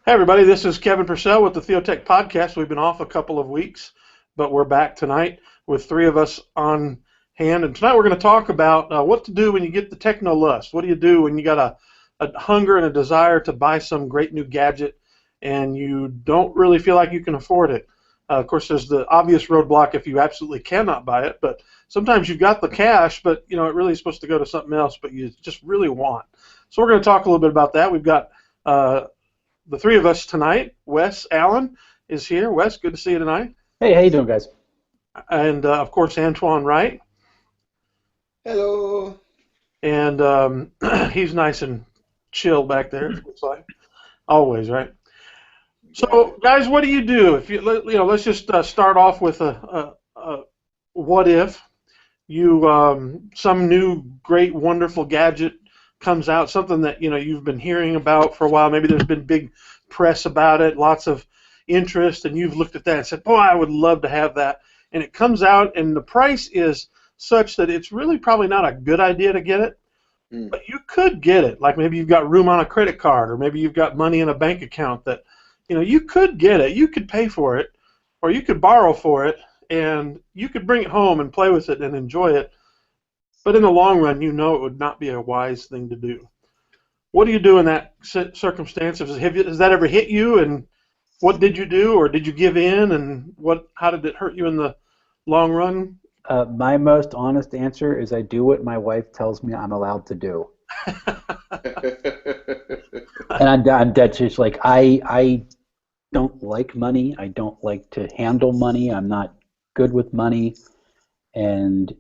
Hey everybody, this is Kevin Purcell with the Theotek podcast. We've been off a couple of weeks, but we're back tonight with three of us on hand. And tonight we're going to talk about what to do when you get the Technolust. What do you do when you got a hunger and a desire to buy some great new gadget and you don't really feel like you can afford it? Of course, there's the obvious roadblock if you absolutely cannot buy it, but sometimes you've got the cash, but it really is supposed to go to something else, but you just really want. So we're going to talk a little bit about that. We've got the three of us tonight. Wes Allen is here. Wes, good to see you tonight. Hey, how you doing, guys? And of course, Antoine Wright. Hello. And he's nice and chill back there. Looks like always, right? So, guys, what do you do if let's just start off with a what if you some new great wonderful gadget comes out, something that you've been hearing about for a while. Maybe there's been big press about it, lots of interest, and you've looked at that and said, "Boy, I would love to have that." And it comes out, and the price is such that it's really probably not a good idea to get it, but you could get it. Like maybe you've got room on a credit card, or maybe you've got money in a bank account that you could get it. You could pay for it, or you could borrow for it, and you could bring it home and play with it and enjoy it. But in the long run, it would not be a wise thing to do. What do you do in that circumstance? Has that ever hit you, and what did you do, or did you give in, and how did it hurt you in the long run? My most honest answer is I do what my wife tells me I'm allowed to do. And I'm dead serious. Like, I don't like money. I don't like to handle money. I'm not good with money. And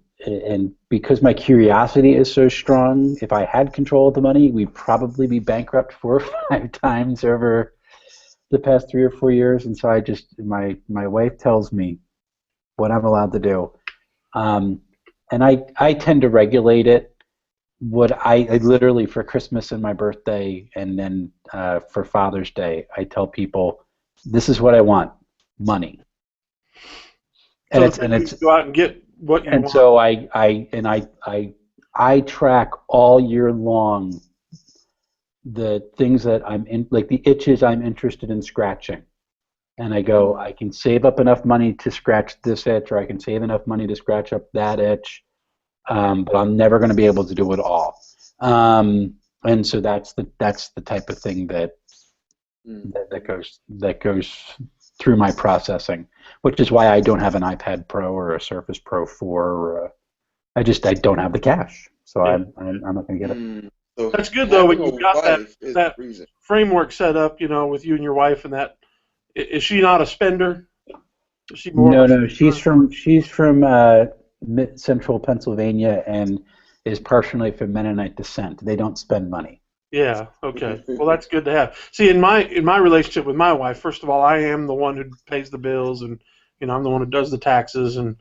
because my curiosity is so strong, if I had control of the money, we'd probably be bankrupt 4 or 5 times over the past 3 or 4 years. And so my wife tells me what I'm allowed to do. And I tend to regulate it. What I literally, for Christmas and my birthday, and then for Father's Day, I tell people, this is what I want: money. So it's go out and get what you want. And so I track all year long the things that I'm in, like the itches I'm interested in scratching. And I go, I can save up enough money to scratch this itch, or I can save enough money to scratch up that itch, but I'm never going to be able to do it all. And so that's the type of thing that goes through my processing, which is why I don't have an iPad Pro or a Surface Pro 4. Or I don't have the cash, so Yeah. I'm not going to get it. So That's good though when having you've a got wife is that the reason. framework set up, with you and your wife, and that. Is she not a spender? Is she more of a No, she's from Central Pennsylvania and is partially from Mennonite descent. They don't spend money. Yeah, okay. Well, that's good to have. See, in my relationship with my wife, first of all, I am the one who pays the bills, and I'm the one who does the taxes and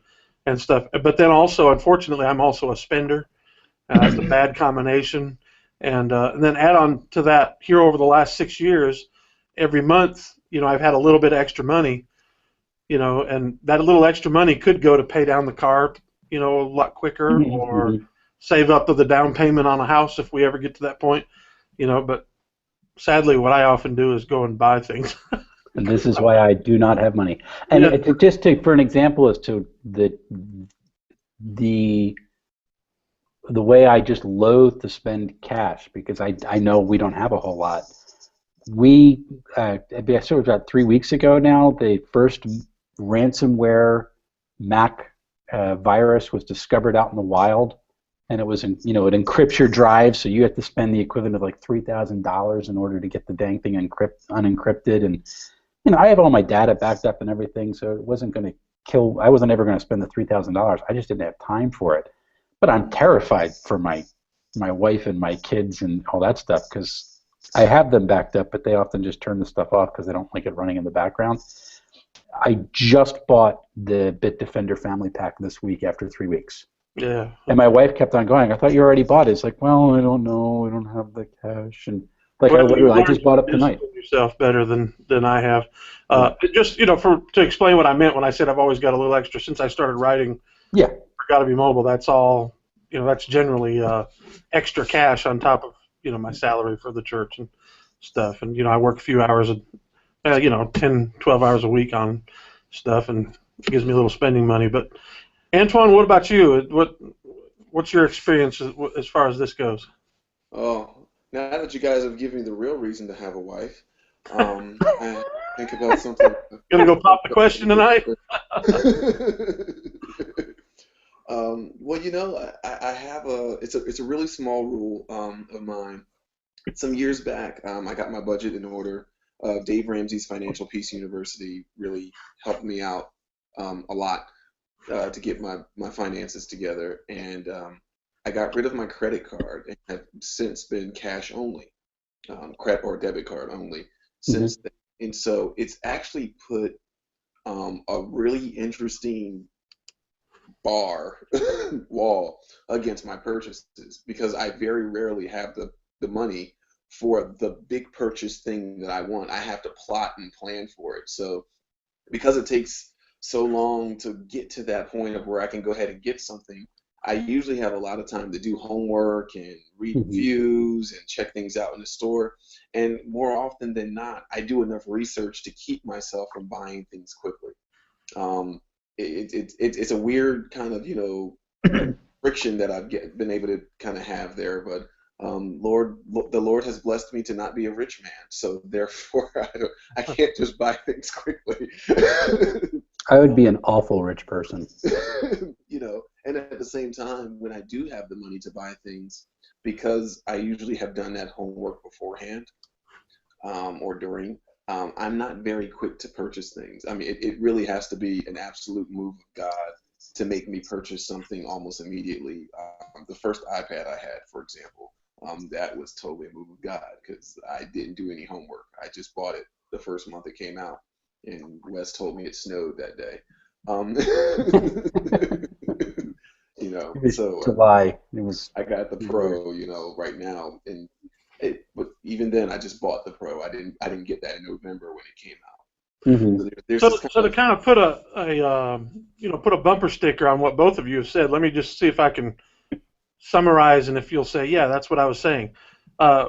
stuff. But then also, unfortunately, I'm also a spender. It's a bad combination. And then add on to that, here over the last 6 years, every month, I've had a little bit of extra money, and that little extra money could go to pay down the car, a lot quicker, or save up to the down payment on a house if we ever get to that point, But sadly, what I often do is go and buy things. And this is why I do not have money. And for an example as to the way I just loathe to spend cash, because I know we don't have a whole lot. I sort of about 3 weeks ago now, the first ransomware Mac virus was discovered out in the wild, and it was it encrypts your drive, so you have to spend the equivalent of like $3,000 in order to get the dang thing unencrypted. And I have all my data backed up and everything, so it wasn't going to kill. I wasn't ever going to spend the $3,000. I just didn't have time for it. But I'm terrified for my wife and my kids and all that stuff, because I have them backed up, but they often just turn the stuff off because they don't like it running in the background. I just bought the Bitdefender family pack this week after 3 weeks. Yeah. And my wife kept on going, I thought you already bought it. It's like, well, I don't know. I don't have the cash. And like, I just bought it tonight. Yourself better than I have. Just, to explain what I meant when I said I've always got a little extra since I started writing. Yeah. For Gotta Be Mobile, that's all, that's generally extra cash on top of, my salary for the church and stuff. And I work a few hours, 10, 12 hours a week on stuff, and it gives me a little spending money. But Antoine, what about you? What's your experience as far as this goes? Oh, now that you guys have given me the real reason to have a wife, I think about something. Gonna go pop the question tonight? Well, I have it's a really small rule of mine. Some years back, I got my budget in order. Dave Ramsey's Financial Peace University really helped me out a lot to get my finances together, and I got rid of my credit card and have since been cash only, credit or debit card only Hmm. since then. And so it's actually put a really interesting bar wall against my purchases because I very rarely have the money for the big purchase thing that I want. I have to plot and plan for it. So because it takes so long to get to that point of where I can go ahead and get something, I usually have a lot of time to do homework and read Hmm. reviews and check things out in the store. And more often than not, I do enough research to keep myself from buying things quickly. Um, it's a weird kind of friction that been able to kind of have there, but the Lord has blessed me to not be a rich man, so therefore I can't just buy things quickly. I would be an awful rich person. And at the same time, when I do have the money to buy things, because I usually have done that homework beforehand, or during, I'm not very quick to purchase things. I mean, it really has to be an absolute move of God to make me purchase something almost immediately. The first iPad I had, for example, that was totally a move of God because I didn't do any homework. I just bought it the first month it came out, and Wes told me it snowed that day. Um, It was so July. It was I got the weird. Pro, right now, and but even then, I just bought the Pro. I didn't get that in November when it came out. Hmm. So there's this So, kind so to of kind of put a bumper sticker on what both of you have said, let me just see if I can summarize, and if you'll say, yeah, that's what I was saying.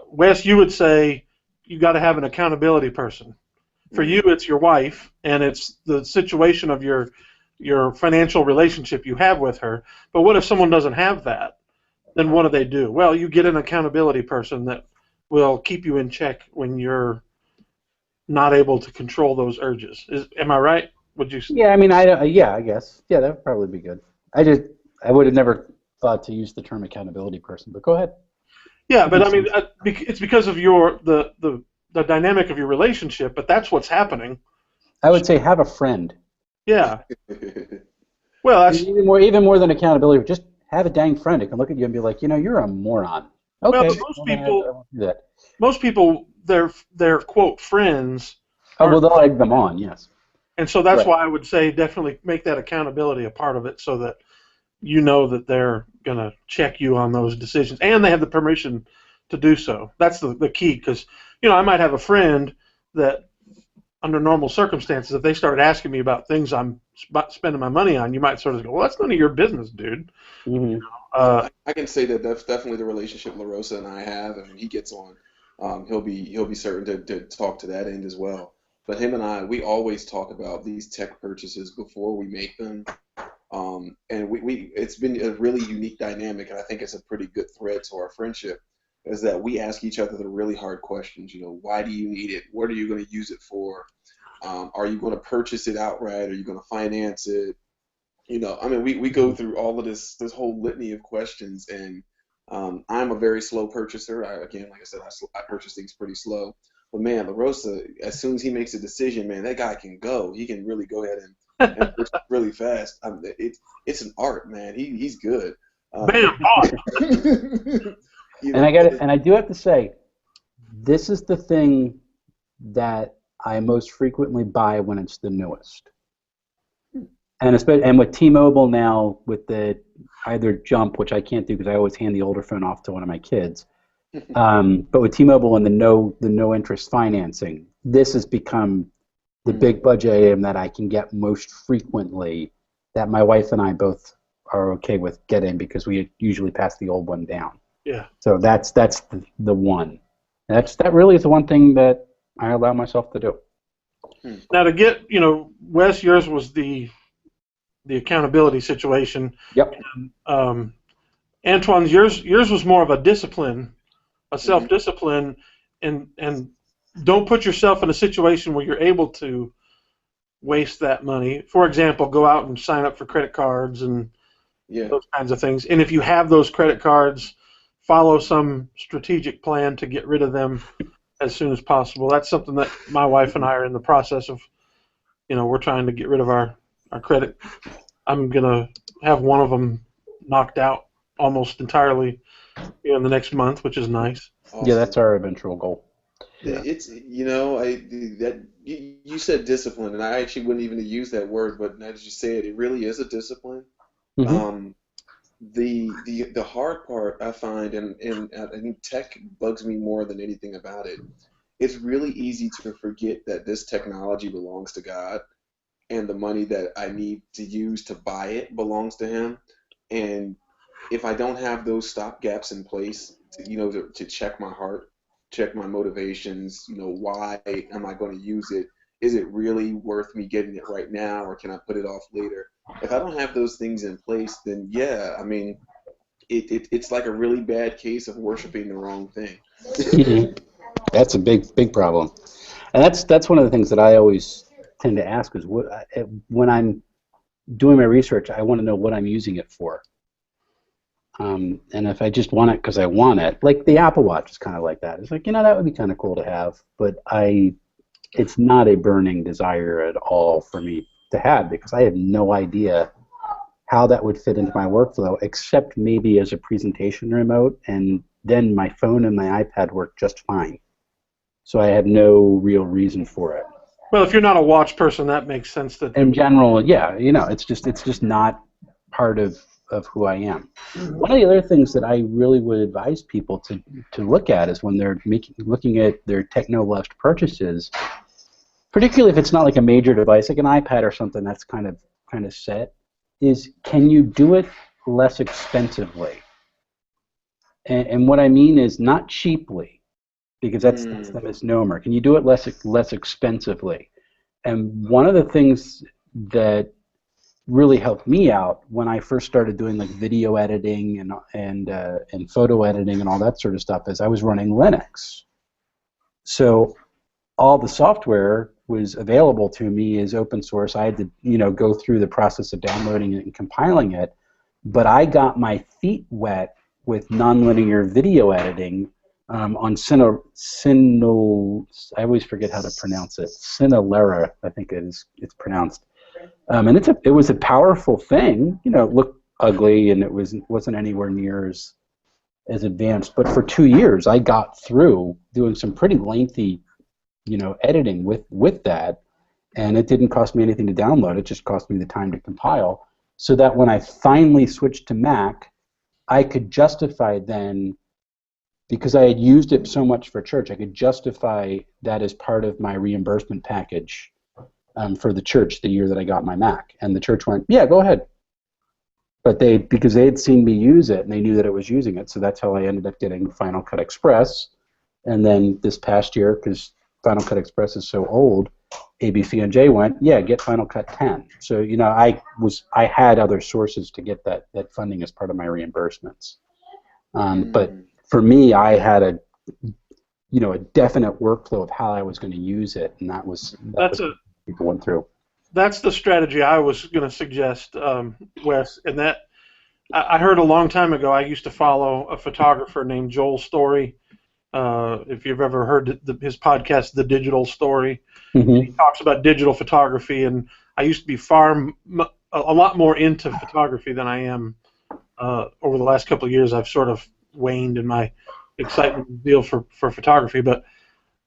Wes, you would say you got to have an accountability person. For you, mm, it's your wife, and it's the situation of your financial relationship you have with her. But what if someone doesn't have that? Then what do they do? Well, you get an accountability person that will keep you in check when you're not able to control those urges. Am I right? Would you? Yeah, I mean, yeah, I guess. Yeah, that would probably be good. I just, I would have never thought to use the term accountability person, but go ahead. Yeah, That but I makes mean, sense. it's because of the dynamic of your relationship. But that's what's happening. I would say have a friend. Yeah. Well, that's Even more than accountability, just have a dang friend who can look at you and be like, you're a moron. well. Okay, Most well then I people, won't do that. most people, their quote friends Oh, well, aren't, they'll egg them on, yes. and so that's Right. why I would say definitely make that accountability a part of it, so that you know that they're gonna check you on those decisions, and they have the permission to do so. That's the key, because I might have a friend that under normal circumstances, if they started asking me about things I'm spending my money on, you might sort of go, well, that's none of your business, dude. Hmm. Uh, I can say that that's definitely the relationship LaRosa and I have, and when he gets on, he'll be certain to talk to that end as well. But him and I, we always talk about these tech purchases before we make them. And it's been a really unique dynamic, and I think it's a pretty good thread to our friendship, is that we ask each other the really hard questions. Why do you need it? What are you going to use it for? Are you going to purchase it outright? Are you going to finance it? I mean, we go through all of this whole litany of questions, and I'm a very slow purchaser. Again, like I said, I purchase things pretty slow. But man, LaRosa, as soon as he makes a decision, man, that guy can go. He can really go ahead and purchase really fast. It's an art, man. He's good. Um, bam, boss. And but and I do have to say, this is the thing that I most frequently buy when it's the newest. And with T-Mobile now, with the either jump, which I can't do because I always hand the older phone off to one of my kids. But with T-Mobile and the no interest financing, this has become the mm, big budget item that I can get most frequently. That my wife and I both are okay with getting because we usually pass the old one down. Yeah. So that's the one. That really is the one thing that I allow myself to do. Now to get, Wes, yours was the accountability situation. Yep. Antoine's yours was more of a discipline, a self-discipline, and don't put yourself in a situation where you're able to waste that money. For example, go out and sign up for credit cards and those kinds of things. And if you have those credit cards, follow some strategic plan to get rid of them as soon as possible. That's something that my wife and I are in the process of. We're trying to get rid of our credit. I'm going to have one of them knocked out almost entirely in the next month, which is nice. Awesome. Yeah, that's our eventual goal. Yeah. It's you said discipline, and I actually wouldn't even use that word, but as you said, it really is a discipline. The hard part I find, and I think tech bugs me more than anything about it. It's really easy to forget that this technology belongs to God, and the money that I need to use to buy it belongs to Him. And if I don't have those stopgaps in place, to check my heart, check my motivations, why am I going to use it? Is it really worth me getting it right now, or can I put it off later? If I don't have those things in place, then it's like a really bad case of worshiping the wrong thing. That's a big problem, and that's one of the things that I always tend to ask is when I'm doing my research, I want to know what I'm using it for. And if I just want it because I want it, like the Apple Watch is kind of like that. It's like, that would be kind of cool to have, but it's not a burning desire at all for me to have, because I have no idea how that would fit into my workflow, except maybe as a presentation remote, and then my phone and my iPad work just fine. So I have no real reason for it. Well, if you're not a watch person, that makes sense. In general, yeah, it's just not part of who I am. One of the other things that I really would advise people to look at is when they're looking at their Technolust purchases, particularly if it's not like a major device, like an iPad or something that's kind of set, is can you do it less expensively? And what I mean is not cheaply, because that's the misnomer. Can you do it less expensively? And one of the things that really helped me out when I first started doing like video editing and photo editing and all that sort of stuff is I was running Linux. So all the software was available to me as open source. I had to go through the process of downloading it and compiling it, but I got my feet wet with nonlinear video editing on I always forget how to pronounce it. Cinelera, I think it's pronounced. And it was a powerful thing. It looked ugly and it wasn't anywhere near as advanced. But for 2 years, I got through doing some pretty lengthy, editing with that, and it didn't cost me anything to download. It just cost me the time to compile. So that when I finally switched to Mac, I could justify then, because I had used it so much for church, I could justify that as part of my reimbursement package for the church the year that I got my Mac. And the church went, yeah, go ahead. But because they had seen me use it and they knew that I was using it, so that's how I ended up getting Final Cut Express. And then this past year, because Final Cut Express is so old, ABC&J went, yeah, get Final Cut 10. So I had other sources to get that funding as part of my reimbursements. But for me, I had a definite workflow of how I was going to use it, and that's what people went through. That's the strategy I was going to suggest, Wes. And that I heard a long time ago. I used to follow a photographer named Joel Story. If you've ever heard his podcast, The Digital Story, he talks about digital photography. And I used to be a lot more into photography than I am over the last couple of years. I've sort of waned in my excitement deal for photography. But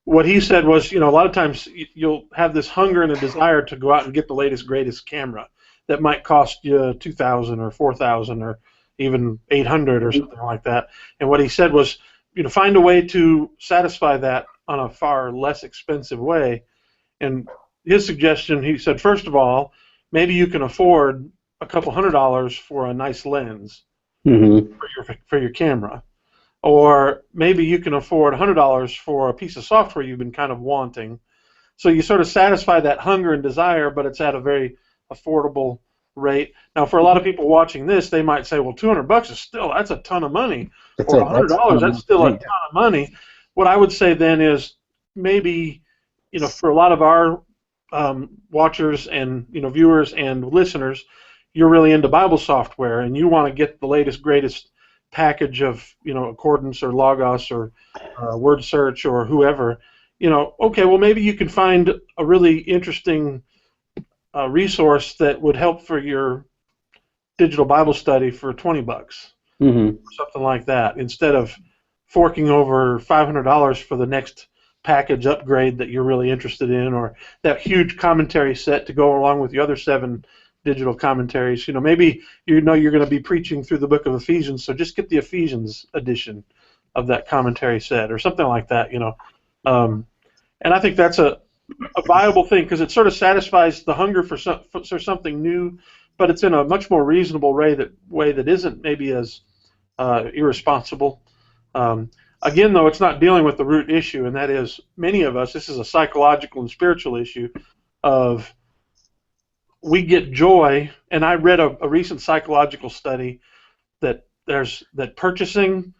what he said was, a lot of times you'll have this hunger and a desire to go out and get the latest, greatest camera that might cost you $2,000 or $4,000 or even $800 or something like that. And what he said was, find a way to satisfy that on a far less expensive way. And his suggestion, he said, first of all, maybe you can afford a couple $100 for a nice lens for your camera. or maybe you can afford $100 for a piece of software you've been kind of wanting. So you sort of satisfy that hunger and desire, but it's at a very affordable rate. Now, for a lot of people watching this, they might say, well, $200 is still, that's a ton of money. That's Or it. That's a ton $100, of that's money still for a me. ton of money. What I would say then is maybe, for a lot of our watchers and, viewers and listeners, you're really into Bible software and you want to get the latest, greatest package of, Accordance or Logos or Word Search or whoever. Okay, well, maybe you can find a really interesting resource that would help for your digital Bible study for $20, Mm-hmm. or something like that, instead of forking over $500 for the next package upgrade that you're really interested in, or that huge commentary set to go along with the other 7 digital commentaries. Maybe you're going to be preaching through the book of Ephesians, so just get the Ephesians edition of that commentary set, or something like that. And I think that's a viable thing because it sort of satisfies the hunger for something new, but it's in a much more reasonable way that isn't maybe as irresponsible. Again, though, it's not dealing with the root issue, and that is many of us, this is a psychological and spiritual issue of we get joy, and I read a recent psychological study that purchasing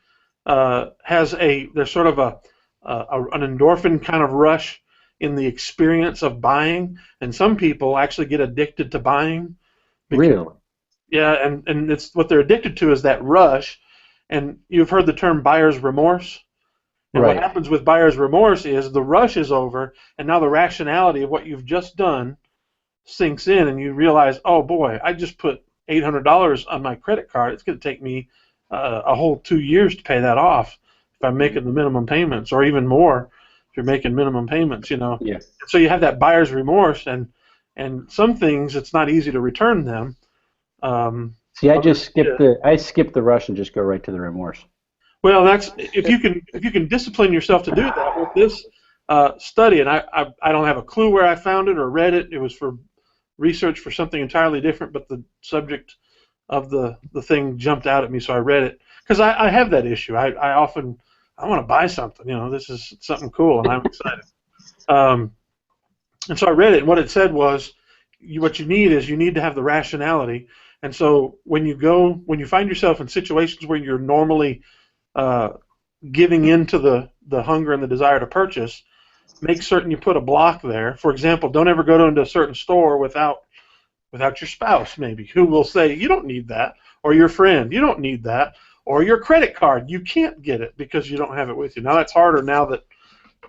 there's sort of an endorphin kind of rush in the experience of buying, and some people actually get addicted to buying. Really? Yeah, and it's what they're addicted to is that rush. And you've heard the term buyer's remorse. And Right. what happens with buyer's remorse is the rush is over, and now the rationality of what you've just done sinks in, and you realize, oh boy, I just put $800 on my credit card. It's going to take me a whole 2 years to pay that off if I'm making the minimum payments, or even more if you're making minimum payments. Yeah. So you have that buyer's remorse, and some things it's not easy to return them. See, I skip the rush and just go right to the remorse. Well, that's if you can discipline yourself to do that with this study, and I don't have a clue where I found it or read it. It was for research for something entirely different, but the subject of the thing jumped out at me, so I read it because I have that issue. I often want to buy something. This is something cool, and I'm excited. And so I read it, and what it said was, what you need to have the rationality. And so when you find yourself in situations where you're normally giving in to the hunger and the desire to purchase, make certain you put a block there. For example, don't ever go into a certain store without your spouse, maybe, who will say, you don't need that, or your friend, you don't need that, or your credit card, you can't get it because you don't have it with you. Now that's harder now that,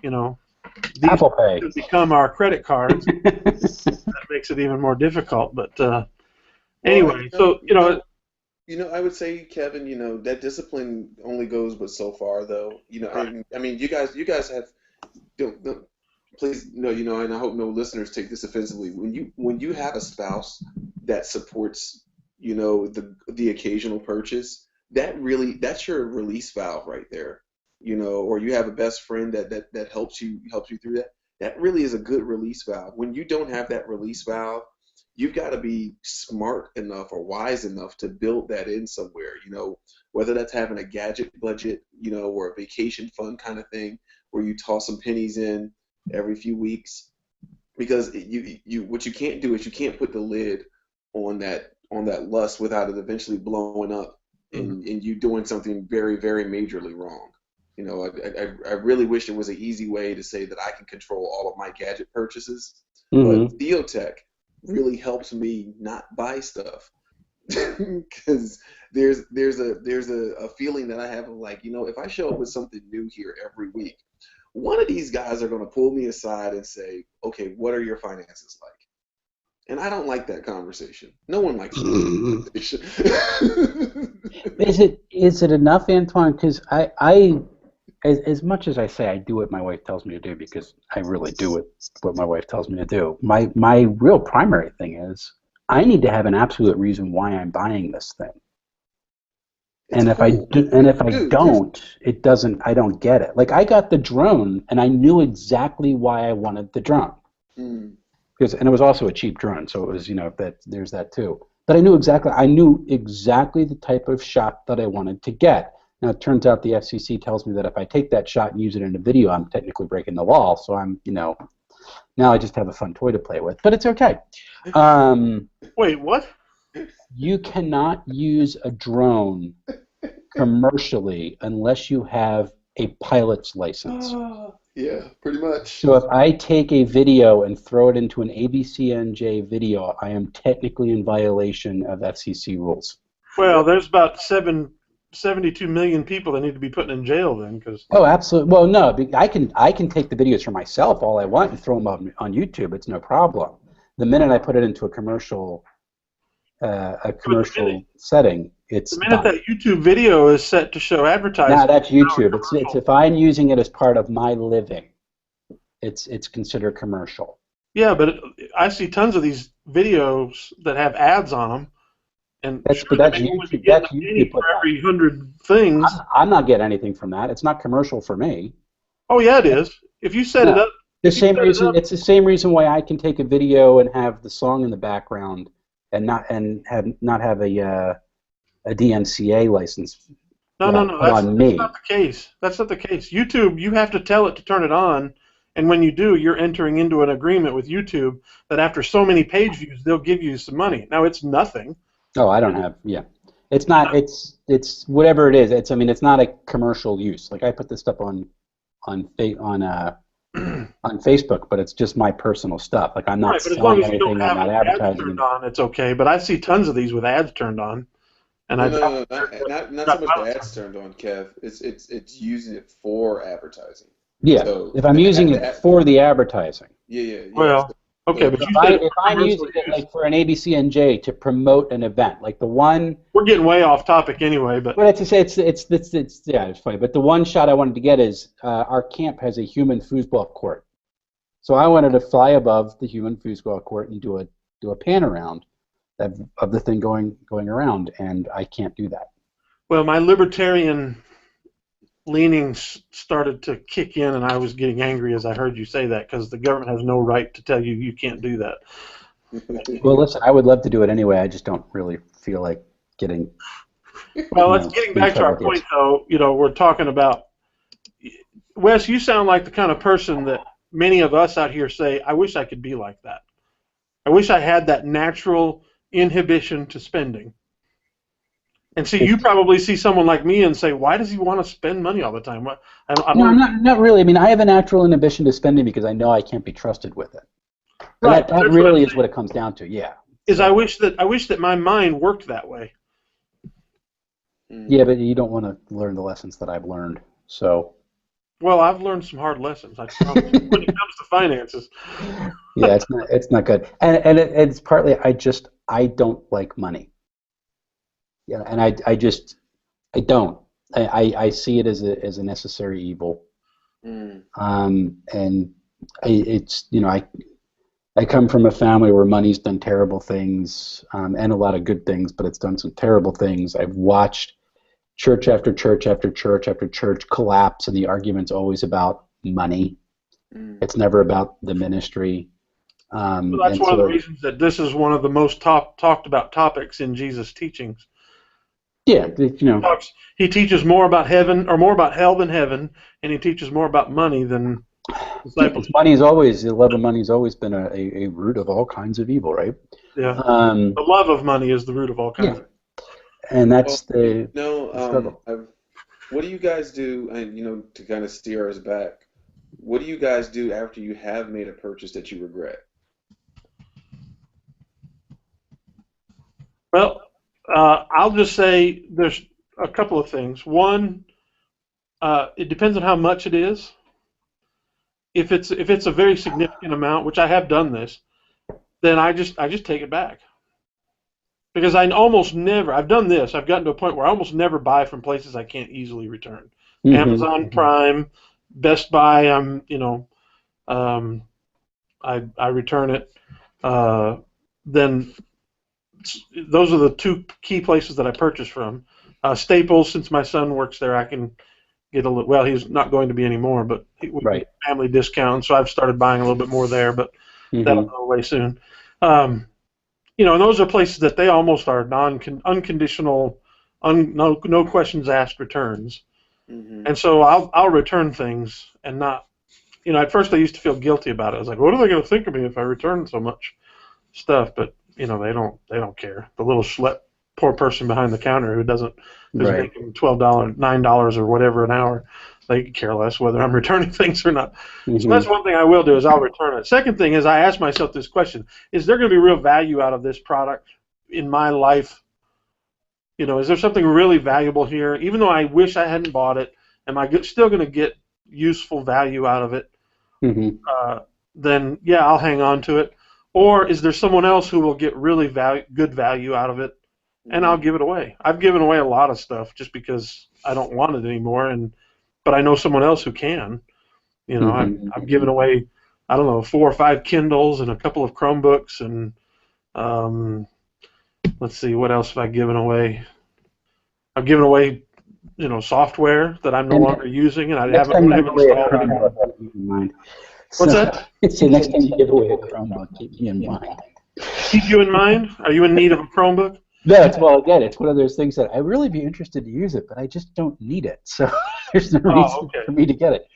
these Apple Pay have become our credit cards. That makes it even more difficult. But anyway, so I would say, Kevin, that discipline only goes but so far, though. Right. I mean, you guys have, don't please, no, and I hope no listeners take this offensively. When you have a spouse that supports, the occasional purchase, that's your release valve right there. Or you have a best friend that helps you through that. That really is a good release valve. When you don't have that release valve, you've got to be smart enough or wise enough to build that in somewhere, whether that's having a gadget budget, or a vacation fund kind of thing where you toss some pennies in every few weeks, because what you can't do is you can't put the lid on that lust without it eventually blowing up and you doing something very, very majorly wrong. I really wish there was an easy way to say that I can control all of my gadget purchases, but Theotek really helps me not buy stuff because there's a feeling that I have of like, if I show up with something new here every week, one of these guys are going to pull me aside and say, okay, what are your finances like? And I don't like that conversation. No one likes that conversation. Is it enough, Antoine? Because I as much as I say I do what my wife tells me to do, because I really do what my wife tells me to do, my real primary thing is I need to have an absolute reason why I'm buying this thing. And if I don't, it doesn't. I don't get it. Like I got the drone, and I knew exactly why I wanted the drone, because it was also a cheap drone, so it was there's that too. But I knew exactly the type of shot that I wanted to get. Now, it turns out the FCC tells me that if I take that shot and use it in a video, I'm technically breaking the law. So I'm, now I just have a fun toy to play with. But it's okay. Wait, what? You cannot use a drone commercially unless you have a pilot's license. Yeah, pretty much. So if I take a video and throw it into an ABCNJ video, I am technically in violation of FCC rules. Well, there's about 72 million people that need to be put in jail then, because. Oh, absolutely. Well, no, I can take the videos for myself all I want and throw them on YouTube. It's no problem. The minute I put it into a commercial setting, it's the minute done. that YouTube video is set to show advertising. Now that's YouTube. It's if I'm using it as part of my living, it's considered commercial. Yeah, but I see tons of these videos that have ads on them, and That's YouTube. That's YouTube for every 100 things. I'm not getting anything from that. It's not commercial for me. Oh yeah, it is. If you set it up. It's the same reason why I can take a video and have the song in the background and not have a DMCA license. No. That's me. not the case. That's not the case. YouTube, you have to tell it to turn it on, and when you do, you're entering into an agreement with YouTube that after so many page views, they'll give you some money. Now it's nothing. Oh, I don't have. Yeah, it's not. It's whatever it is. It's not a commercial use. Like I put this stuff on Facebook, but it's just my personal stuff. Like I'm not right, but as selling long as you anything. don't have I'm not ads advertising. turned on, it's okay. But I see tons of these with ads turned on, and not so much the ads turned on, Kev. It's using it for advertising. Yeah, so if I'm using it for the advertising. Yeah. Well, okay, but if I'm using it like for an ABCNJ to promote an event, like the one. We're getting way off topic anyway, but. Well, it's funny. But the one shot I wanted to get is our camp has a human foosball court, so I wanted to fly above the human foosball court and do a pan around of the thing going around, and I can't do that. Well, my libertarian leanings started to kick in, and I was getting angry as I heard you say that, because the government has no right to tell you you can't do that. Well, listen, I would love to do it anyway. I just don't really feel like getting. Well, getting back to our point, though, we're talking about. Wes, you sound like the kind of person that many of us out here say, I wish I could be like that. I wish I had that natural inhibition to spending. And see, you probably see someone like me and say, why does he want to spend money all the time? No, not really. I mean, I have a natural inhibition to spending because I know I can't be trusted with it. Right. That really is what it comes down to, yeah. I wish that my mind worked that way. Yeah, but you don't want to learn the lessons that I've learned, so. Well, I've learned some hard lessons, I promise, when it comes to finances. Yeah, it's not good. And it's partly I don't like money. Yeah, and I don't. I see it as a necessary evil. And I come from a family where money's done terrible things and a lot of good things, but it's done some terrible things. I've watched church after church after church after church collapse, and the argument's always about money. It's never about the ministry. Well, that's one of the reasons that this is one of the most talked about topics in Jesus' teachings. Yeah, he teaches more about heaven, or more about hell than heaven, and he teaches more about money than disciples. The love of money's always been a root of all kinds of evil, right? Yeah. The love of money is the root of all kinds. Yeah. And that's the struggle. What do you guys do? And to kind of steer us back, what do you guys do after you have made a purchase that you regret? Well, I'll just say there's a couple of things. One, it depends on how much it is. If it's a very significant amount, which I have done this, then I just take it back. Because I've done this. I've gotten to a point where I almost never buy from places I can't easily return. Amazon Prime, Best Buy, I return it. Then those are the two key places that I purchase from. Staples, since my son works there, I can get a little. Well, he's not going to be anymore, but we get family discount, so I've started buying a little bit more there. But that'll go away soon. And those are places that they almost are unconditional no questions asked returns. Hmm. And so I'll return things and not, at first I used to feel guilty about it. I was like, what are they going to think of me if I return so much stuff? But they don't care. The little poor person behind the counter who's Right. making $12, $9 or whatever an hour, they could care less whether I'm returning things or not. So Hmm. that's one thing I will do is I'll return it. Second thing is I ask myself this question: is there going to be real value out of this product in my life? Is there something really valuable here? Even though I wish I hadn't bought it, am I still going to get useful value out of it? Hmm. Uh, then yeah, I'll hang on to it. Or is there someone else who will get really good value out of it, and I'll Hmm. give it away? I've given away a lot of stuff just because I don't want it anymore, but I know someone else who can. I've given away, I don't know, 4 or 5 Kindles and a couple of Chromebooks, and um, let's see, what else have I given away? I've given away, software that I'm no And longer using, and I next haven't time you really give haven't away a installed Chromebook, anymore. keep me in mind. What's So, that? so next time you give away a Chromebook, keep me in mind. Keep you in mind? Are you in need of a Chromebook? No, again, it's one of those things that I really be interested to use it, but I just don't need it. So there's no Oh, reason okay. for me to get it.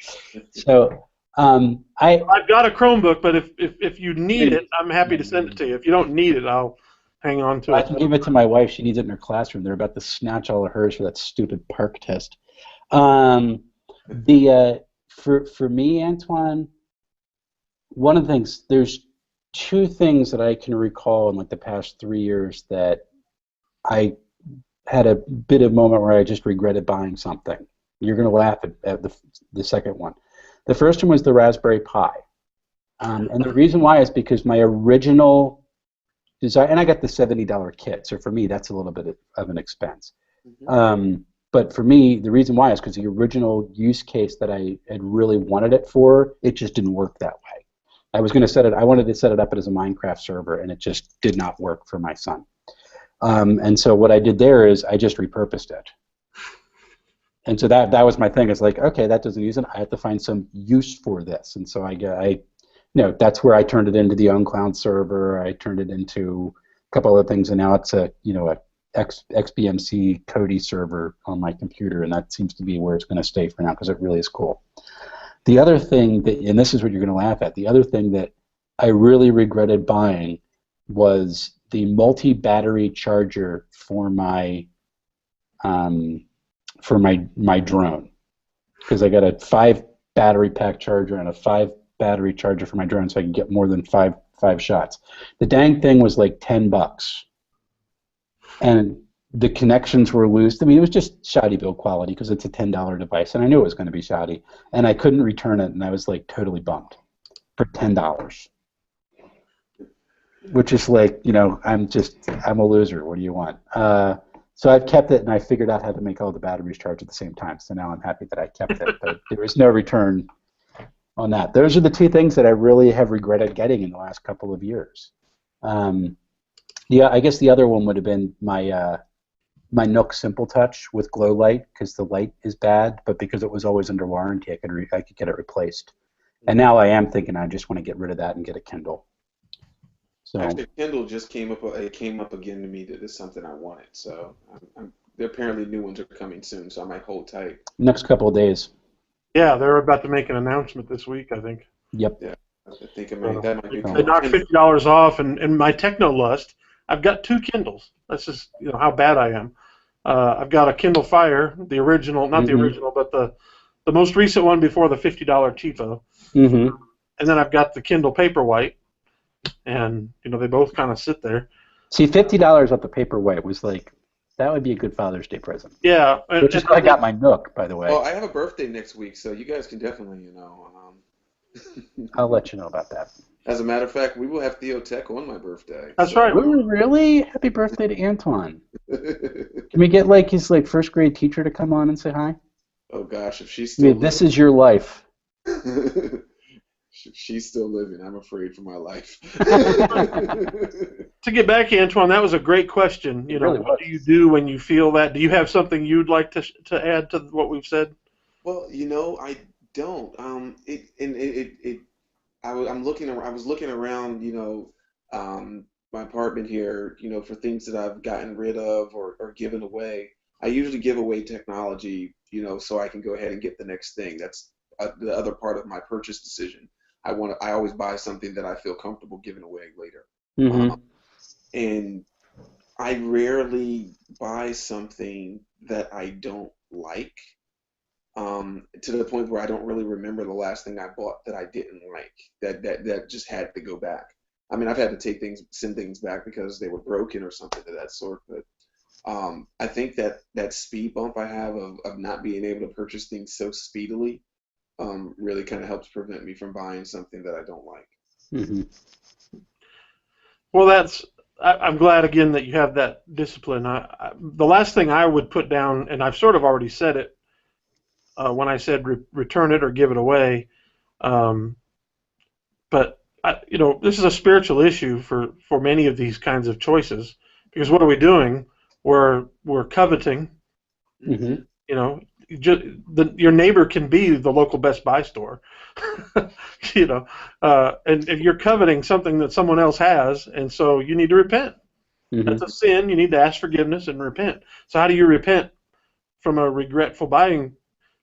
So I I've got a Chromebook, but if you need it, I'm happy to send it to you. If you don't need it, I'll hang on to I it. can give it to my wife. She needs it in her classroom. They're about to snatch all of hers for that stupid park test. Um, the for me, Antoine, one of the things there's two things that I can recall in like the past 3 years that I had a bit of moment where I just regretted buying something. You're going to laugh at the second one. The first one was the Raspberry Pi. And the reason why is because my original design, and I got the $70 kit, so for me, that's a little bit of an expense. Hmm. But for me, the reason why is because the original use case that I had really wanted it for, it just didn't work that way. I wanted to set it up as a Minecraft server, and it just did not work for my son. And so what I did there is I just repurposed it. And so that was my thing. It's like, okay, that doesn't use it. I have to find some use for this. And so that's where I turned it into the OwnCloud server. I turned it into a couple other things, and now it's a XBMC Kodi server on my computer, and that seems to be where it's going to stay for now because it really is cool. The other thing and this is what you're going to laugh at, the other thing that I really regretted buying was the multi-battery charger for my my drone, because I got a 5 battery pack charger and a 5 battery charger for my drone, so I can get more than five shots. The dang thing was like $10, and the connections were loose. I mean, it was just shoddy build quality because it's a $10 device, and I knew it was going to be shoddy, and I couldn't return it, and I was like totally bummed for $10. Which is like, I'm a loser. What do you want? So I've kept it, and I figured out how to make all the batteries charge at the same time. So now I'm happy that I kept it, but there was no return on that. Those are the two things that I really have regretted getting in the last couple of years. Yeah, I guess the other one would have been my Nook Simple Touch with glow light, because the light is bad, but because it was always under warranty, I could get it replaced. And now I am thinking I just want to get rid of that and get a Kindle. So Actually, Kindle just came up. It came up again to me that it's something I wanted. So apparently new ones are coming soon. So I might hold tight. next couple of days. Yeah, they're about to make an announcement this week, I think. Yep. Yeah, I think So that might be they cool. knocked $50 off, and my Technolust, I've got 2 Kindles. That's just how bad I am. I've got a Kindle Fire, the original, not the Mm-hmm. original, but the most recent one before the $50 TiVo, Mm-hmm. and then I've got the Kindle Paperwhite, and they both kind of sit there. See, $50 off the Paperwhite was like, that would be a good Father's Day present. Yeah, Which is how I got my Nook, by the way. Well, I have a birthday next week, so you guys can definitely, I'll let you know about that. As a matter of fact, we will have Theotek on my birthday. That's So. right. Ooh, really? Happy birthday to Antoine. Can we get like his first grade teacher to come on and say hi? Oh gosh, if she's I still mean, this is your life. living, she's still living. I'm afraid for my life. To get back, Antoine, that was a great question. It really What was. do you do when you feel that? Do you have something you'd like to add to what we've said? Well, I don't. I'm looking. I was looking around, my apartment here, for things that I've gotten rid of or given away. I usually give away technology, so I can go ahead and get the next thing. That's the other part of my purchase decision. I always buy something that I feel comfortable giving away later. Mm-hmm. And I rarely buy something that I don't like, to the point where I don't really remember the last thing I bought that I didn't like, that just had to go back. I mean, I've had to send things back because they were broken or something of that sort, but I think that speed bump I have of not being able to purchase things so speedily really kind of helps prevent me from buying something that I don't like. Mm-hmm. Well, I'm glad again that you have that discipline. The last thing I would put down, and I've sort of already said it when I said return it or give it away, um, but this is a spiritual issue for many of these kinds of choices, because what are we doing? We're coveting. Mm-hmm. You know, your neighbor can be the local Best Buy store. And you're coveting something that someone else has, and so you need to repent. That's Mm-hmm. a sin. You need to ask forgiveness and repent. So how do you repent from a regretful buying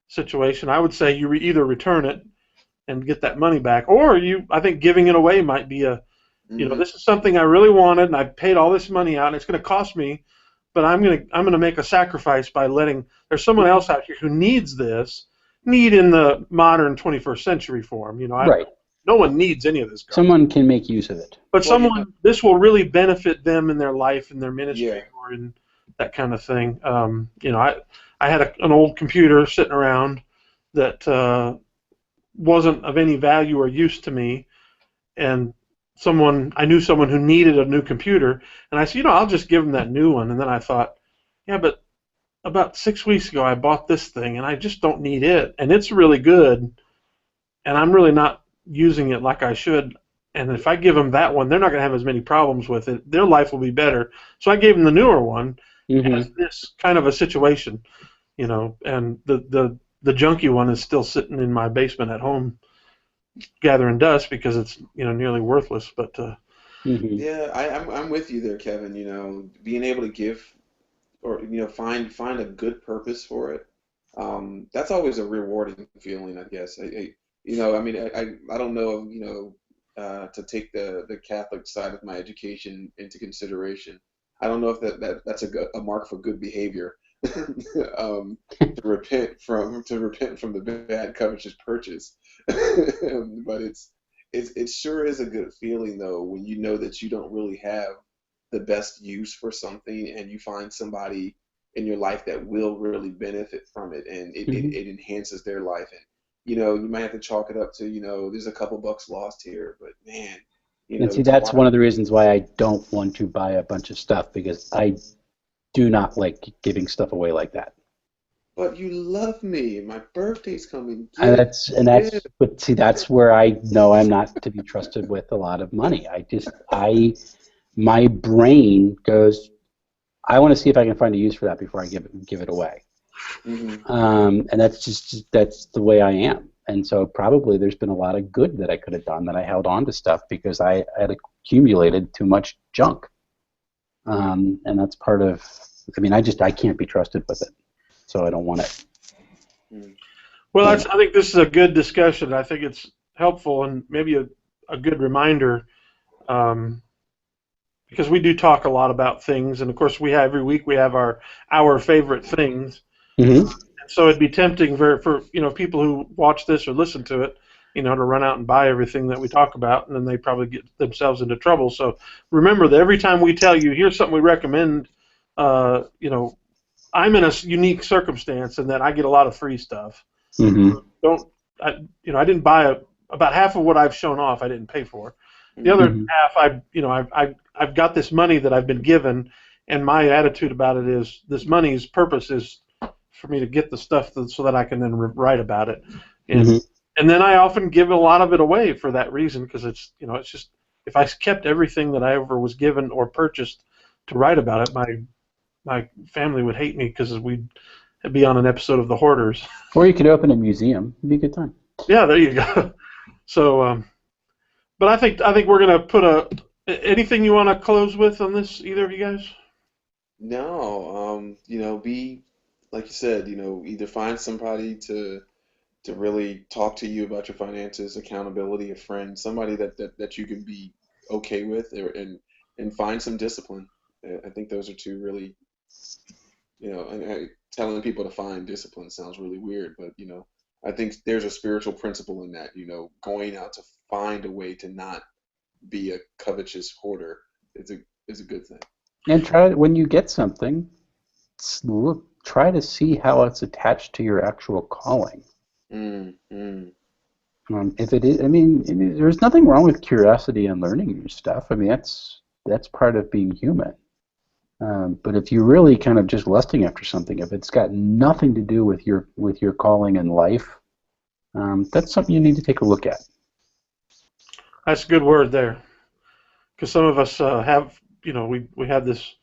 situation? I would say you either return it and get that money back, or I think giving it away might be Hmm. this is something I really wanted, and I paid all this money out, and it's going to cost me, but I'm gonna make a sacrifice by letting there's someone else out here who needs this, need in the modern 21st century form. Right. No one needs any of this garbage. Someone can make use of it. But Well, this will really benefit them in their life, in their ministry, yeah. or in that kind of thing. I had an old computer sitting around that wasn't of any value or use to me, and I knew someone who needed a new computer, and I said, I'll just give them that new one. And then I thought, yeah, but about 6 weeks ago I bought this thing, and I just don't need it, and it's really good, and I'm really not using it like I should. And if I give them that one, they're not going to have as many problems with it. Their life will be better. So I gave them the newer one as Mm-hmm. this kind of a situation, and the junky one is still sitting in my basement at home gathering dust because it's nearly worthless. But Mm-hmm. Yeah, I'm with you there, Kevin. Being able to give, or find a good purpose for it, that's always a rewarding feeling, I guess. I mean, I don't know, to take the Catholic side of my education into consideration. I don't know if that's a mark for good behavior, to repent from the bad covetous purchase. But it sure is a good feeling though when you know that you don't really have the best use for something, and you find somebody in your life that will really benefit from it, and it, it, Mm-hmm. it enhances their life. And you might have to chalk it up to, there's a couple bucks lost here, but man, And see, to that's watch. one of the reasons why I don't want to buy a bunch of stuff because I do not like giving stuff away like that. But you love me. My birthday's coming. But see, that's where I know I'm not to be trusted with a lot of money. My brain goes, I want to see if I can find a use for that before I give it away. Hmm. And that's the way I am. And so probably there's been a lot of good that I could have done that I held on to stuff because I had accumulated too much junk. And that's part of, I mean, I can't be trusted with it, so I don't want it. well, Yeah. I think this is a good discussion. I think it's helpful and maybe a good reminder, um, because we do talk a lot about things, and of course every week we have our favorite things. Mm-hmm. And so it'd be tempting for people who watch this or listen to it, to run out and buy everything that we talk about, and then they probably get themselves into trouble. So remember that every time we tell you, here's something we recommend, uh, you know, I'm in a unique circumstance in that I get a lot of free stuff. Mm-hmm. Don't I didn't buy about half of what I've shown off. I didn't pay for. The Hmm. other Mm-hmm. half, I've got this money that I've been given, and my attitude about it is this money's purpose is for me to get the stuff so that I can then write about it, and Mm-hmm. and then I often give a lot of it away for that reason because it's just if I kept everything that I ever was given or purchased to write about it, my family would hate me because we'd be on an episode of The Hoarders. Or you could open a museum. It'd be a good time. Yeah, there you go. So, but I think we're gonna put anything you want to close with on this, either of you guys? No, be like you said, either find somebody to really talk to you about your finances, accountability, a friend, somebody that you can be okay with, and find some discipline. I think those are two really, and telling people to find discipline sounds really weird, but I think there's a spiritual principle in that, going out to find a way to not be a covetous hoarder is a good thing. And try when you get something, look, try to see how it's attached to your actual calling. Mm, mm. If it is, I mean, there's nothing wrong with curiosity and learning new stuff. I mean, that's part of being human. But if you're really kind of just lusting after something, if it's got nothing to do with your calling in life, that's something you need to take a look at. That's a good word there, because some of us have, we have this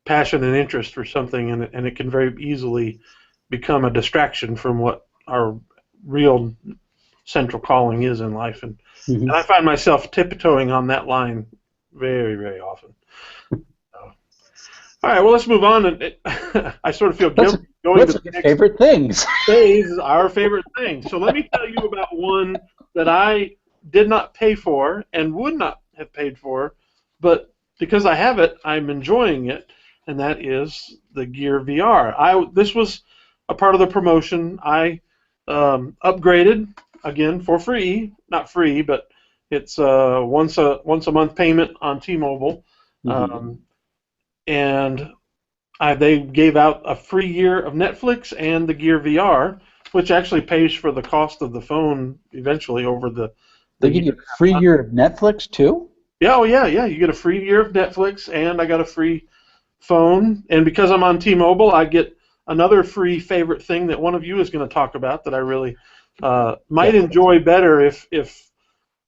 passion and interest for something, and it can very easily become a distraction from what our real central calling is in life. And Mm-hmm. I find myself tiptoeing on that line very, very often. All right, well, let's move on. And I sort of feel guilty going to the your next favorite things? phase, our favorite thing. So let me tell you about one that I did not pay for and would not have paid for, but because I have it, I'm enjoying it, and that is the Gear VR. This was a part of the promotion. I upgraded again for free, not free, but it's once a month payment on T-Mobile. Mm-hmm. And they gave out a free year of Netflix and the Gear VR, which actually pays for the cost of the phone eventually over the They give year. you a free year of Netflix too? Yeah, oh yeah. You get a free year of Netflix, and I got a free phone. And because I'm on T-Mobile, I get another free favorite thing that one of you is going to talk about that I really might enjoy better if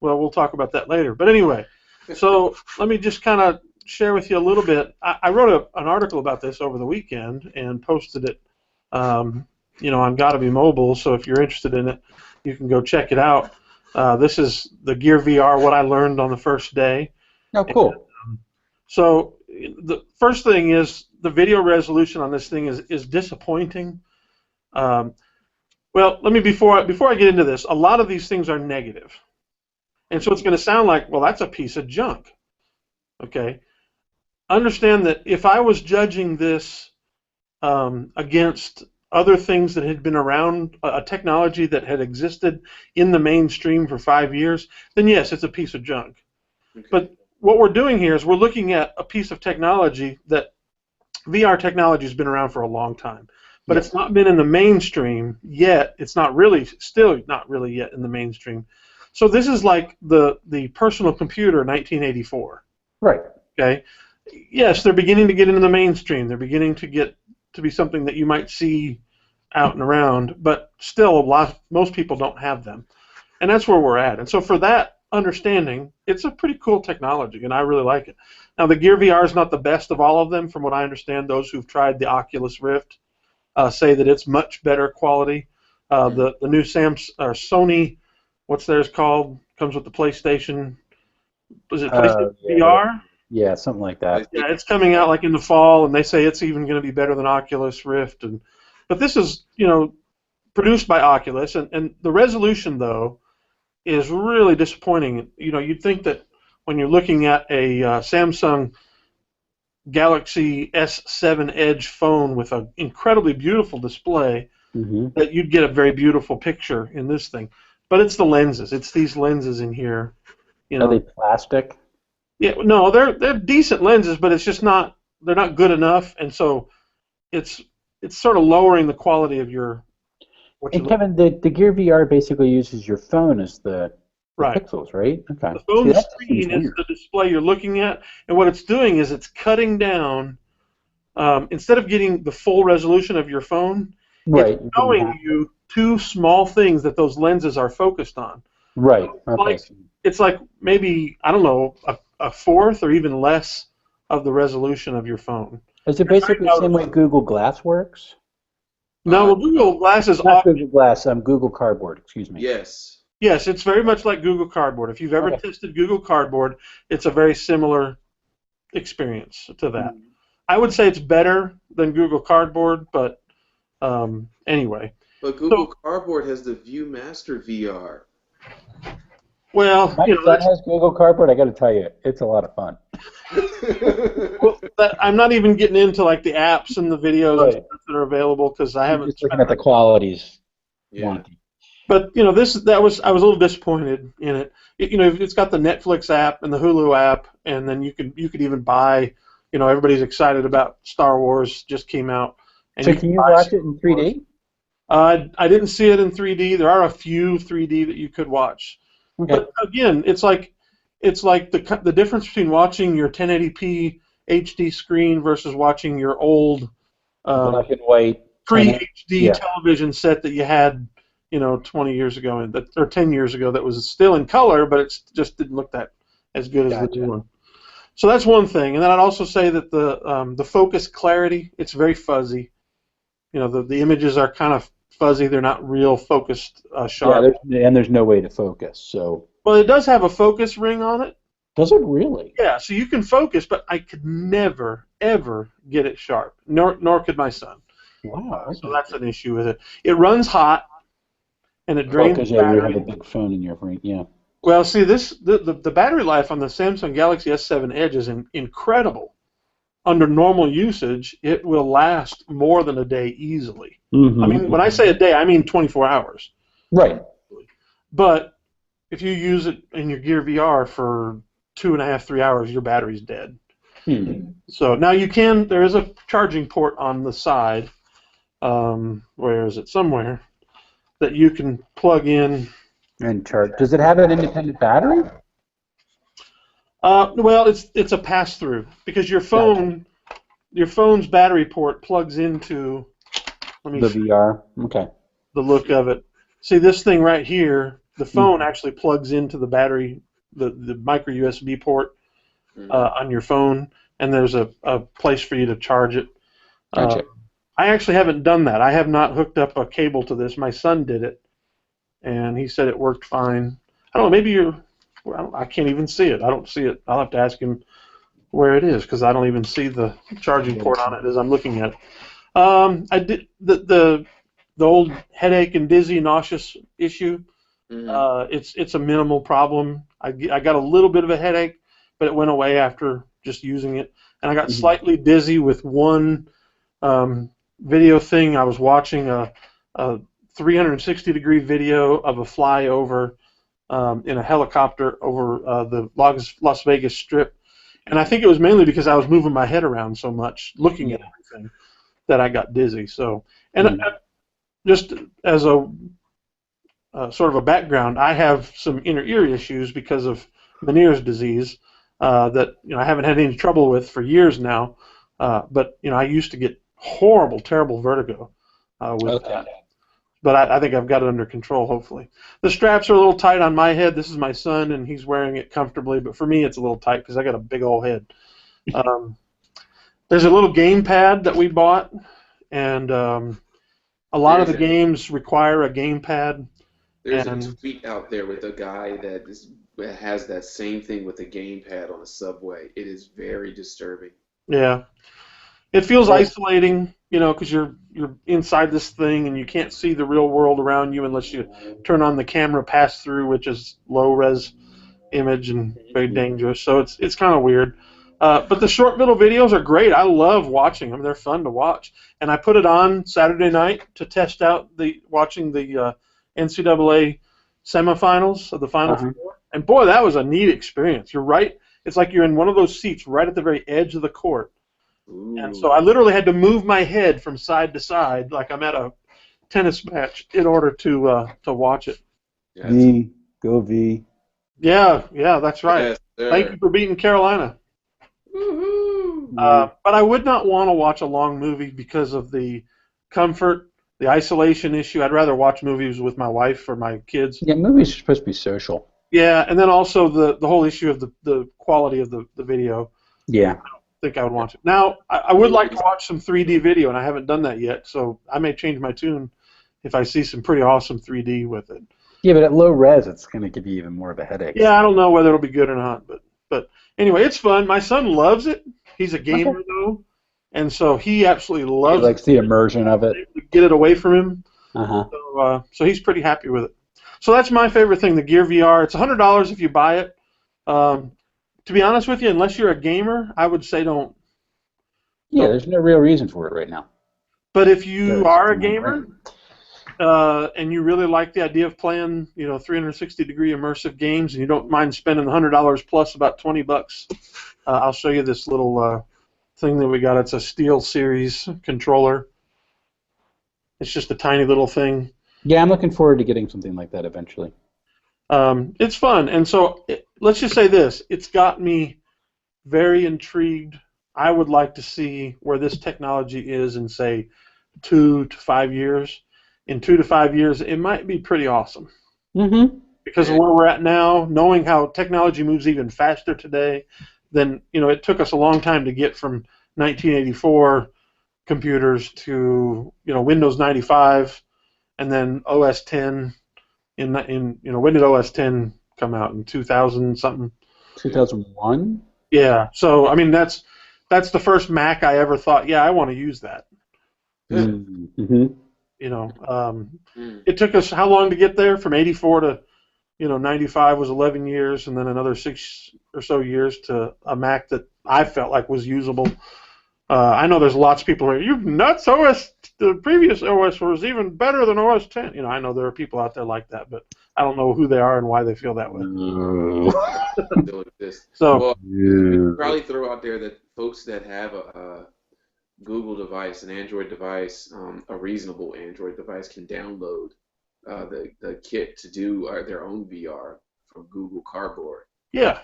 well, we'll talk about that later. But anyway, so let me just kind of share with you a little bit. I wrote an article about this over the weekend and posted it, on Gotta Be Mobile. So if you're interested in it, you can go check it out. This is the Gear VR, what I learned on the first day. Oh, cool. And, so the first thing is the video resolution on this thing is disappointing. Well, let me before I get into this, a lot of these things are negative. And so it's going to sound like, well, that's a piece of junk. Okay. Understand that if I was judging this against other things that had been around, a technology that had existed in the mainstream for 5 years, then yes, it's a piece of junk. Okay. But what we're doing here is we're looking at a piece of technology that VR technology has been around for a long time. But it's not been in the mainstream yet. It's still not really yet in the mainstream. So this is like the personal computer 1984. Right. Okay. Yes, they're beginning to get into the mainstream. They're beginning to get to be something that you might see out and around, but still most people don't have them. And that's where we're at. And so for that understanding, it's a pretty cool technology, and I really like it. Now, the Gear VR is not the best of all of them. From what I understand, those who've tried the Oculus Rift say that it's much better quality. The new Sony, what's theirs called? Comes with the PlayStation. Was it PlayStation VR? Yeah, something like that. Yeah, it's coming out like in the fall, and they say it's even going to be better than Oculus Rift. But this is, produced by Oculus, and the resolution though is really disappointing. You'd think that when you're looking at a Samsung Galaxy S7 Edge phone with an incredibly beautiful display, that you'd get a very beautiful picture in this thing. But it's the lenses. It's these lenses in here. Are they plastic? Yeah, no, they're decent lenses, but it's just not. They're not good enough, and so it's sort of lowering the quality of your. And Kevin, the Gear VR basically uses your phone as the pixels, right? Okay. The phone screen is the display you're looking at, and what it's doing is it's cutting down. Instead of getting the full resolution of your phone, it's showing you two small things that those lenses are focused on. Right. Okay. It's like maybe, I don't know, a fourth or even less of the resolution of your phone. Is it basically the same way Google Glass works? No, Google Glass is not Google Glass. Google Cardboard. Excuse me. Yes. Yes, it's very much like Google Cardboard. If you've ever tested Google Cardboard, it's a very similar experience to that. I would say it's better than Google Cardboard, but Anyway, But Google Cardboard has the ViewMaster VR. well, My son has Google Cardboard. I got to tell you, it's a lot of fun. I'm not even getting into like the apps and the videos and stuff that are available because I haven't Just looking at the qualities. Yeah. But I was a little disappointed in it. It's got the Netflix app and the Hulu app, and then you could even buy. Everybody's excited about Star Wars just came out. And So can you watch it in 3D? I didn't see it in 3D. There are a few 3D that you could watch. Okay. But again, it's like the difference between watching your 1080p HD screen versus watching your old black and white pre-HD television set that you had 20 years ago or 10 years ago that was still in color, but it just didn't look that as good as the new one. So that's one thing. And then I'd also say that the focus clarity, it's very fuzzy. The images are kind of fuzzy. They're not real focused sharp. Yeah, and there's no way to focus. So. Well, it does have a focus ring on it. Does it really? Yeah, so you can focus, but I could never, ever get it sharp, nor could my son. Wow. So that's an issue with it. It runs hot, and it drains because the battery. you have a big phone in your ring, yeah. Well, see, the battery life on the Samsung Galaxy S7 Edge is incredible. Under normal usage, it will last more than a day easily. Mm-hmm. I mean, when I say a day, I mean 24 hours. Right. But if you use it in your Gear VR for 2.5, 3 hours, your battery's dead. So now there is a charging port on the side. Where is it? Somewhere that you can plug in and charge. Does it have an independent battery? Well, it's a pass-through because your phone's battery port plugs into the VR. Okay. The look of it. See this thing right here. The phone actually plugs into the battery, the micro USB port on your phone, and there's a place for you to charge it. Gotcha. I actually haven't done that. I have not hooked up a cable to this. My son did it, and he said it worked fine. I don't know. Maybe I can't even see it. I don't see it. I'll have to ask him where it is because I don't even see the charging port on it as I'm looking at it. I did the old headache and dizzy, nauseous issue. It's a minimal problem. I got a little bit of a headache, but it went away after just using it. And I got slightly dizzy with one video thing. I was watching a 360-degree video of a flyover in a helicopter over the Las Vegas Strip. And I think it was mainly because I was moving my head around so much, looking at everything, that I got dizzy. So, and just as a sort of a background, I have some inner ear issues because of Meniere's disease that I haven't had any trouble with for years now. But I used to get horrible, terrible vertigo with that. But I think I've got it under control, hopefully. The straps are a little tight on my head. This is my son, and he's wearing it comfortably. But for me, it's a little tight because I got a big old head. There's a little game pad that we bought, and a lot of the games require a game pad. There's a tweet out there with a guy that has that same thing with a game pad on a subway. It is very disturbing. Yeah. It feels isolating, because you're inside this thing and you can't see the real world around you unless you turn on the camera pass-through, which is low-res image and very dangerous. So it's kind of weird. But the short little videos are great. I love watching them. They're fun to watch. And I put it on Saturday night to test out watching the NCAA semifinals of the Final Four. And boy, that was a neat experience. You're right. It's like you're in one of those seats right at the very edge of the court. Ooh. And so I literally had to move my head from side to side like I'm at a tennis match in order to watch it. V, go V. Yeah, that's right. Yes, thank you for beating Carolina. But I would not want to watch a long movie because of the comfort, the isolation issue. I'd rather watch movies with my wife or my kids. Yeah, movies are supposed to be social. Yeah, and then also the whole issue of the quality of the video. Yeah. I think I would watch it. Now, I would like to watch some 3D video, and I haven't done that yet, so I may change my tune if I see some pretty awesome 3D with it. Yeah, but at low res, it's going to give you even more of a headache. Yeah, I don't know whether it'll be good or not, but anyway, it's fun. My son loves it. He's a gamer, though, and so he absolutely loves it. He likes the immersion of it. get it away from him. Uh-huh. So he's pretty happy with it. So that's my favorite thing, the Gear VR. It's $100 if you buy it. To be honest with you, unless you're a gamer, I would say don't. Yeah, there's no real reason for it right now. But if you are a It's gamer and you really like the idea of playing, 360-degree immersive games, and you don't mind spending $100 plus about $20, I'll show you this little thing that we got. It's a Steel Series controller. It's just a tiny little thing. Yeah, I'm looking forward to getting something like that eventually. It's fun, and so let's just say this: it's got me very intrigued. I would like to see where this technology is in, say, 2 to 5 years. In 2 to 5 years, it might be pretty awesome. Mm-hmm. Because of where we're at now, knowing how technology moves even faster today, than it took us a long time to get from 1984 computers to Windows 95, and then OS 10. When did OS 10 come out? In 2000 something? 2001? Yeah. So I mean that's the first Mac I ever thought, yeah, I want to use that. Mm-hmm. It took us how long to get there? From 84 to 95 was 11 years, and then another 6 or so years to a Mac that I felt like was usable. I know there's lots of people who are, you nuts, the previous OS was even better than OS 10. I know there are people out there like that, but I don't know who they are and why they feel that way. Well, you probably throw out there that folks that have a Google device, an Android device, a reasonable Android device, can download the kit to do their own VR from Google Cardboard. Yeah.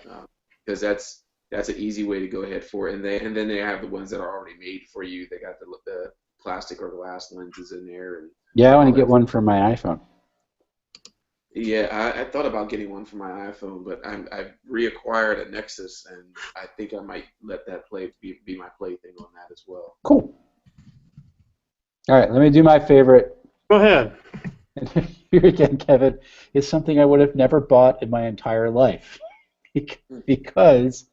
Because that's an easy way to go ahead for it. And then they have the ones that are already made for you. They got the plastic or glass lenses in there. And yeah, I want to get one for my iPhone. Yeah, I thought about getting one for my iPhone, but I've reacquired a Nexus, and I think I might let that be my plaything on that as well. Cool. All right, let me do my favorite. Go ahead. Here again, Kevin, is something I would have never bought in my entire life because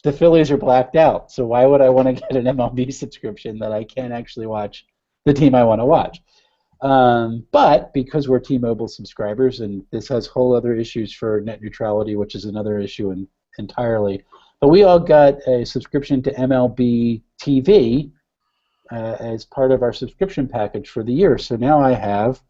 the Phillies are blacked out. So why would I want to get an MLB subscription that I can't actually watch the team I want to watch? But because we're T-Mobile subscribers, and this has whole other issues for net neutrality, which is another issue entirely, but we all got a subscription to MLB TV as part of our subscription package for the year. So now I have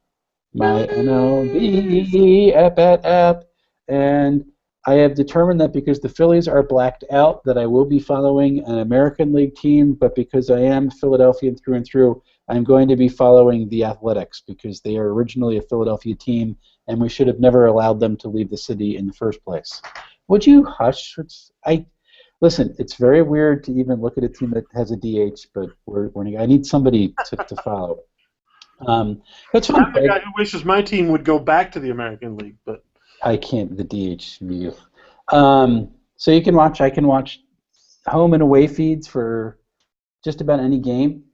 my MLB app, and I have determined that because the Phillies are blacked out, that I will be following an American League team, but because I am Philadelphian through and through, I'm going to be following the Athletics because they are originally a Philadelphia team, and we should have never allowed them to leave the city in the first place. Would you hush? Listen, it's very weird to even look at a team that has a DH, but I need somebody to follow. That's fine. I'm the guy who wishes my team would go back to the American League, but I can't. The DH view. So I can watch home and away feeds for just about any game.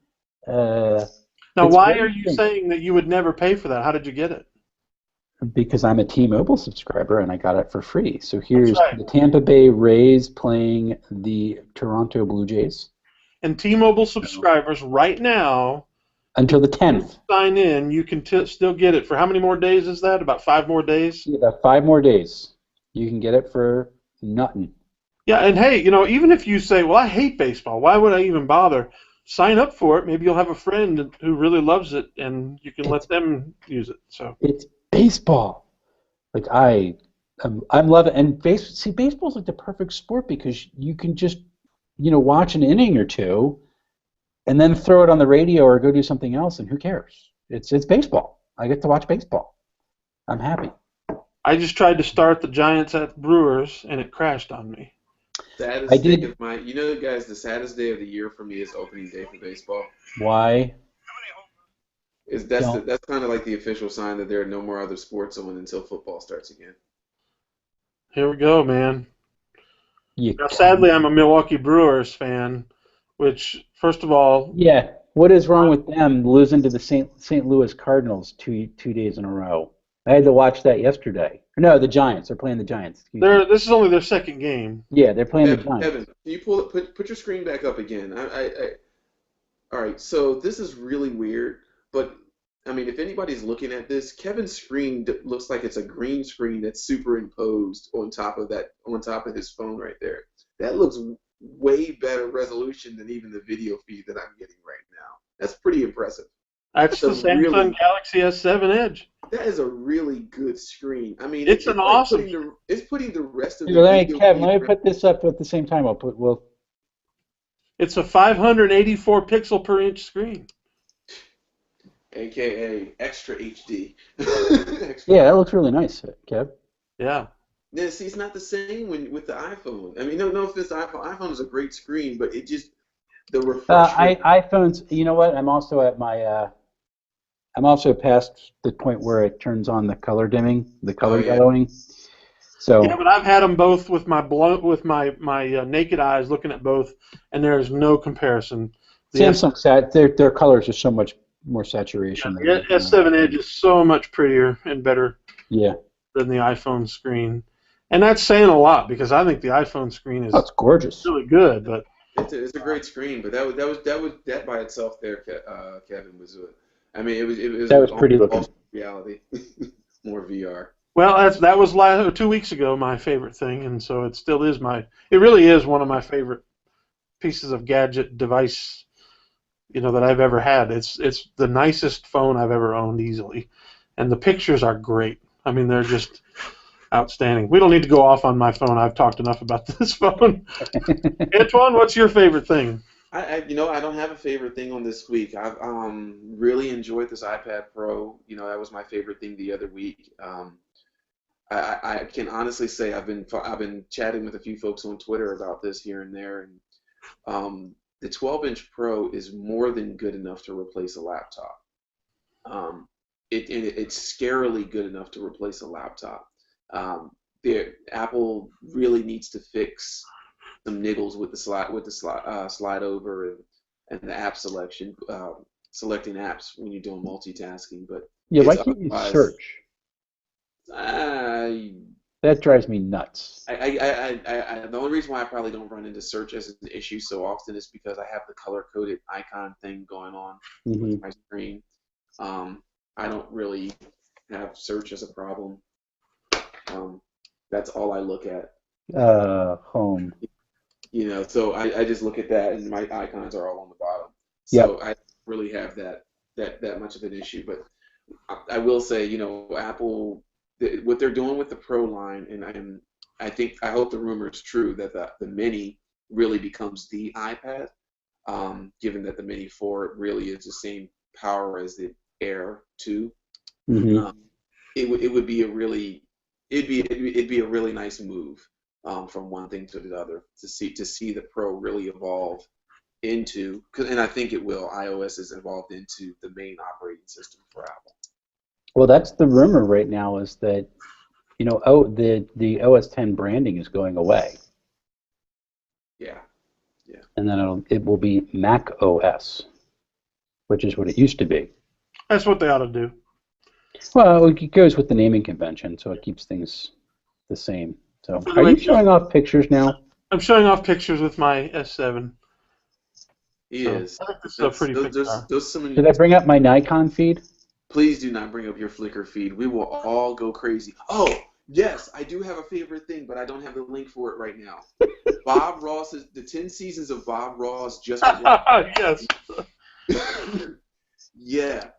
Now, why are you saying that you would never pay for that? How did you get it? Because I'm a T-Mobile subscriber and I got it for free. So here's the Tampa Bay Rays playing the Toronto Blue Jays. And T-Mobile subscribers right now, until the 10th. Sign in, you can still get it for how many more days is that? About 5 more days? Yeah, about 5 more days. You can get it for nothing. Yeah, and hey, even if you say, well, I hate baseball, why would I even bother? Sign up for it. Maybe you'll have a friend who really loves it, and you can let them use it. So it's baseball. Like I'm loving, and baseball's like the perfect sport because you can just watch an inning or two, and then throw it on the radio or go do something else, and who cares? It's baseball. I get to watch baseball. I'm happy. I just tried to start the Giants at Brewers, and it crashed on me. Saddest day of guys, the saddest day of the year for me is opening day for baseball. Why? That's kind of like the official sign that there are no more other sports on until football starts again. Here we go, man. Now, sadly, I'm a Milwaukee Brewers fan, which, first of all... Yeah, what is wrong with them losing to the St. Louis Cardinals two days in a row? I had to watch that yesterday. No, the Giants. They're playing the Giants. This is only their second game. Yeah, they're playing the Giants. Kevin, can you put your screen back up again? All right, so this is really weird, but I mean, if anybody's looking at this, Kevin's screen looks like it's a green screen that's superimposed on top of his phone right there. That looks way better resolution than even the video feed that I'm getting right now. That's pretty impressive. That's the Samsung Galaxy S7 Edge. That is a really good screen. I mean, it's an awesome. It's putting the rest of the video. Kevin, let me put this up at the same time. It's a 584 pixel per inch screen. AKA extra HD. Yeah, that looks really nice, Kev. Yeah. Yeah, see, it's not the same with the iPhone. I mean, no offense to iPhone. iPhone is a great screen, but it just the refresh rate. iPhones. You know what? I'm also past the point where it turns on the color dimming, the color yellowing. So yeah, but I've had them both with my naked eyes looking at both, and there is no comparison. Samsung their colors are so much more saturation. Yeah, the S7 Edge is so much prettier and better. Yeah. Than the iPhone screen, and that's saying a lot because I think the iPhone screen is it's gorgeous, really good. But it's a great screen, but that by itself there, Kevin, was. I mean, it was pretty looking. Reality, more VR. Well, that was 2 weeks ago my favorite thing, and so it still is it really is one of my favorite pieces of gadget device, that I've ever had. It's the nicest phone I've ever owned easily, and the pictures are great. I mean, they're just outstanding. We don't need to go off on my phone. I've talked enough about this phone. Antoine, what's your favorite thing? I don't have a favorite thing on this week. I've really enjoyed this iPad Pro. That was my favorite thing the other week. I can honestly say I've been chatting with a few folks on Twitter about this here and there, and the 12-inch Pro is more than good enough to replace a laptop. It's scarily good enough to replace a laptop. Apple really needs to fix some niggles with the slide over and the app selection, selecting apps when you're doing multitasking. But yeah, why can't you search? That drives me nuts. The only reason why I probably don't run into search as an issue so often is because I have the color-coded icon thing going on with my screen. I don't really have search as a problem. That's all I look at. Home. So I just look at that, and my icons are all on the bottom. So I don't really have that much of an issue. But I will say, Apple, what they're doing with the Pro line, and I hope the rumor is true that the Mini really becomes the iPad, given that the Mini 4 really is the same power as the Air 2. Mm-hmm. It'd be a really nice move from one thing to the other to see the Pro really evolve into, and I think it will. iOS is evolved into the main operating system for Apple. Well, that's the rumor right now, is that the OS 10 branding is going away. Yeah. And then it will be Mac OS, which is what it used to be. That's what they ought to do. Well, it goes with the naming convention, so it keeps things the same. So, are you showing off pictures now? I'm showing off pictures with my S7. He is. I think this is a pretty picture. Did I bring up my Nikon feed? Please do not bring up your Flickr feed. We will all go crazy. Oh, yes, I do have a favorite thing, but I don't have the link for it right now. Bob Ross's the 10 seasons of Bob Ross just. Yes. Yeah.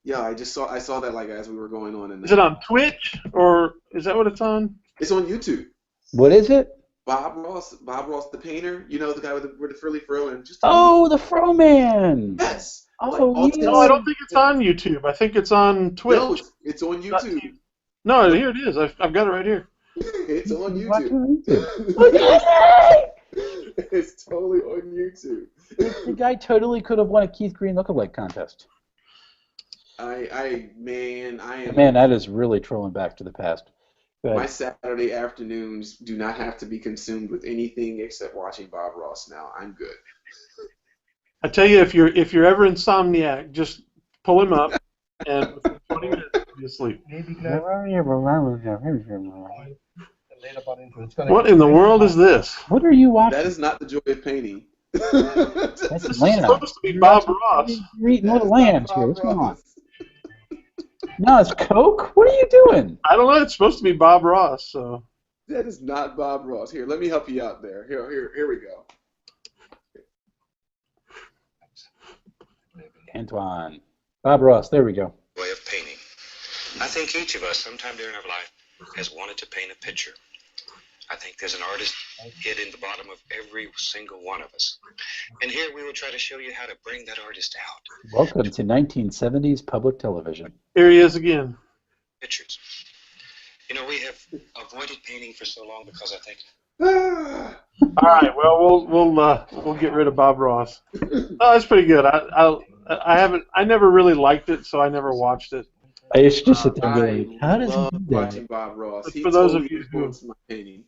Yeah, I saw that like as we were going on. Is it on Twitch, or is that what it's on? It's on YouTube. What is it? Bob Ross the painter. The guy with the frilly frill and just. Oh, the Fro Man. Yes. Oh, No, I don't think it's on YouTube. I think it's on Twitch. No, it's on YouTube. No, here it is. I've got it right here. It's on YouTube. It's totally on YouTube. The guy totally could have won a Keith Green lookalike contest. Man, that is really trolling back to the past. My Saturday afternoons do not have to be consumed with anything except watching Bob Ross now. I'm good. I tell you, if you're ever insomniac, just pull him up, and within 20 minutes you'll be asleep. What in the world is this? What are you watching? That is not the Joy of Painting. That's This Atlanta. is supposed to be Bob Ross. You're eating little lambs here. What's going on? No, it's Coke. What are you doing? I don't know. It's supposed to be Bob Ross. So That is not Bob Ross. Here, let me help you out there. Here we go. Antoine. Bob Ross. There we go. Way of painting. I think each of us, sometime during our life, has wanted to paint a picture. I think there's an artist hid in the bottom of every single one of us. And here we will try to show you how to bring that artist out. Welcome to 1970s public television. here he is again. Pictures. You know, we have avoided painting for so long because I think Ah, All right. Well, we'll get rid of Bob Ross. Oh, that's pretty good. I never really liked it, so I never watched it. I used to just sit there and I be like, how does love he do watching that? Bob Ross. But He for those of totally you who- influenced my painting.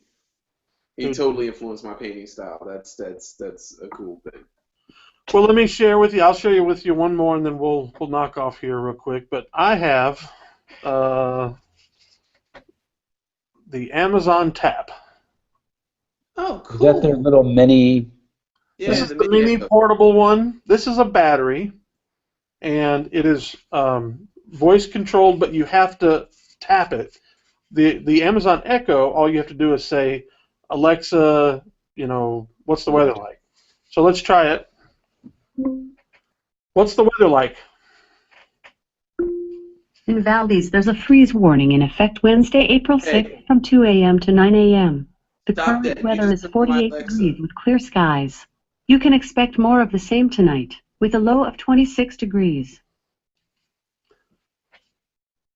He totally influenced my painting style. That's a cool thing. Well, let me share with you. I'll share with you one more, and then we'll knock off here real quick. But I have the Amazon Tap. Oh, cool. Is that their little mini? Yeah, This is the mini Echo. portable one. This is a battery, and it is voice controlled, but you have to tap it. The Amazon Echo, all you have to do is say, Alexa, what's the weather like? So let's try it. What's the weather like? In Valdez, there's a freeze warning in effect Wednesday, April 6th from 2 a.m. to 9 a.m. The Stop current that. You weather just is took my 48 Alexa. degrees with clear skies. You can expect more of the same tonight, with a low of 26 degrees.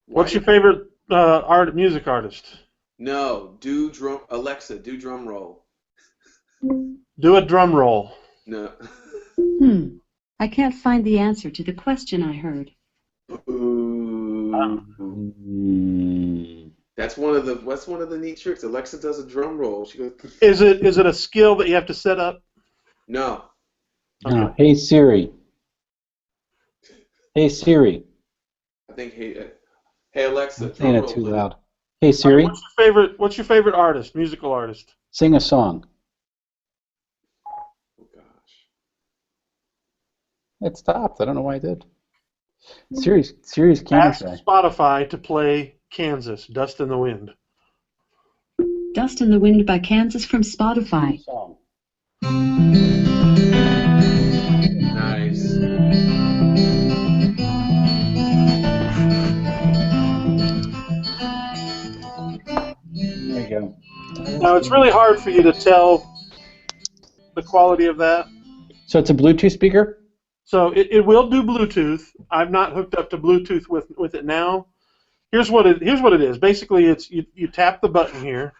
What's your favorite music artist? No, Alexa, do drum roll. Do a drum roll. No. I can't find the answer to the question I heard. Ooh. Mm. That's one of the neat tricks. Alexa does a drum roll. She goes. Is it a skill that you have to set up? No. No. Hey Siri. Hey Siri. I think hey Alexa. I'm saying drum it roll, too please. loud. Hey Siri. What's your favorite artist, musical artist? Sing a song. Oh gosh. It stopped. I don't know why it did. Siri's can Ask say. Spotify to play Kansas, Dust in the Wind. Dust in the Wind by Kansas from Spotify. Song. Nice. There you go. Now, it's really hard for you to tell the quality of that. So it's a Bluetooth speaker? So it will do Bluetooth. I've not hooked up to Bluetooth with it now. Here's what it is. Basically, it's you tap the button here,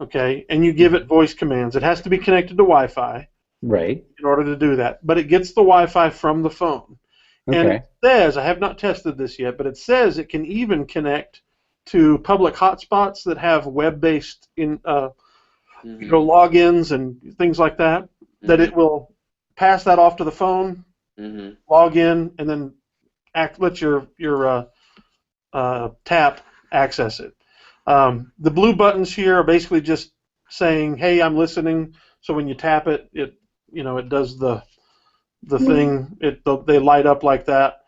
okay, and you give it voice commands. It has to be connected to Wi-Fi Right. in order to do that. But it gets the Wi-Fi from the phone. And Okay. it says, I have not tested this yet, but it says it can even connect to public hotspots that have web-based logins and things like that. That it will pass that off to the phone, log in, and then let your tap access it. The blue buttons here are basically just saying, "Hey, I'm listening." So when you tap it, it does the thing. They light up like that.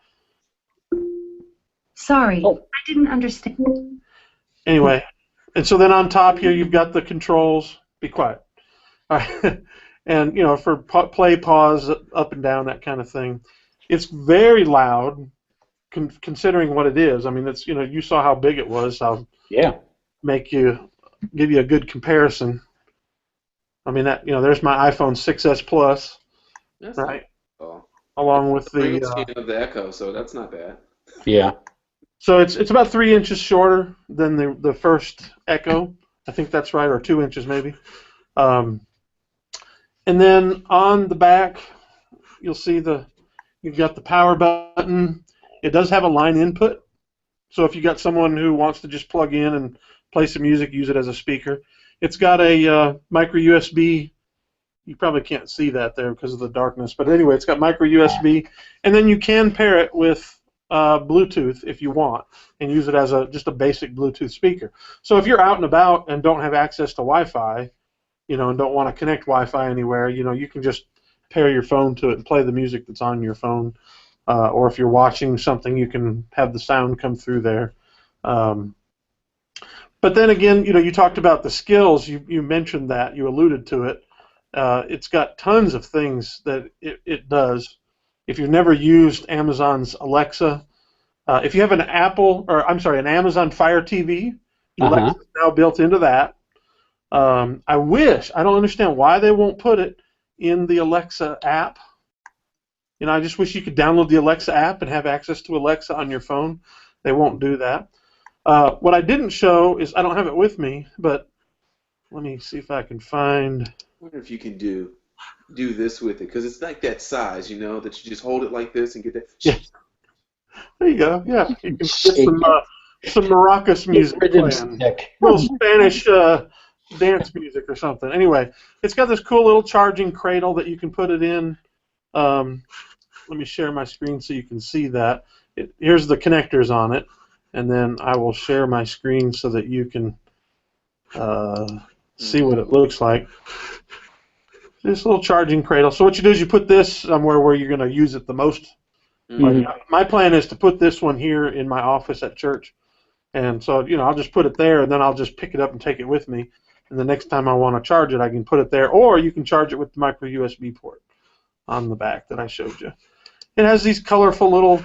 Sorry, Oh. I didn't understand. Anyway, and so then on top here you've got the controls. Be quiet. All right. And for play, pause, up and down, that kind of thing. It's very loud, considering what it is. I mean, it's you saw how big it was. I'll Yeah. give you a good comparison. I mean that there's my iPhone 6s Plus, That's right? not, Along with the the. scan of the Echo, so that's not bad. Yeah. So it's about 3 inches shorter than the first Echo. I think that's right, or 2 inches maybe. And then on the back, you'll see you've got the power button. It does have a line input, so if you got someone who wants to just plug in and play some music, use it as a speaker. It's got a micro USB. You probably can't see that there because of the darkness, but anyway, it's got micro USB, and then you can pair it with Bluetooth if you want, and use it as just a basic Bluetooth speaker. So if you're out and about and don't have access to Wi-Fi, and don't want to connect Wi-Fi anywhere, you can just pair your phone to it and play the music that's on your phone. or if you're watching something, you can have the sound come through there. But then again, you talked about the skills. You mentioned that. You alluded to it. It's got tons of things that it does. If you've never used Amazon's Alexa, if you have an an Amazon Fire TV, Alexa is now built into that. I don't understand why they won't put it in the Alexa app. I just wish you could download the Alexa app and have access to Alexa on your phone. They won't do that. What I didn't show is, I don't have it with me, but let me see if I can find. I wonder if you can do this with it, because it's like that size, that you just hold it like this and get that. Yeah. There you go. Yeah, you can get some maracas music playing, little Spanish dance music or something. Anyway, it's got this cool little charging cradle that you can put it in. Let me share my screen so you can see that. Here's the connectors on it, and then I will share my screen so that you can see what it looks like. This little charging cradle. So what you do is you put this somewhere where you're going to use it the most. Like, my plan is to put this one here in my office at church, and so I'll just put it there, and then I'll just pick it up and take it with me. And the next time I want to charge it, I can put it there, or you can charge it with the micro USB port on the back that I showed you. It has these colorful little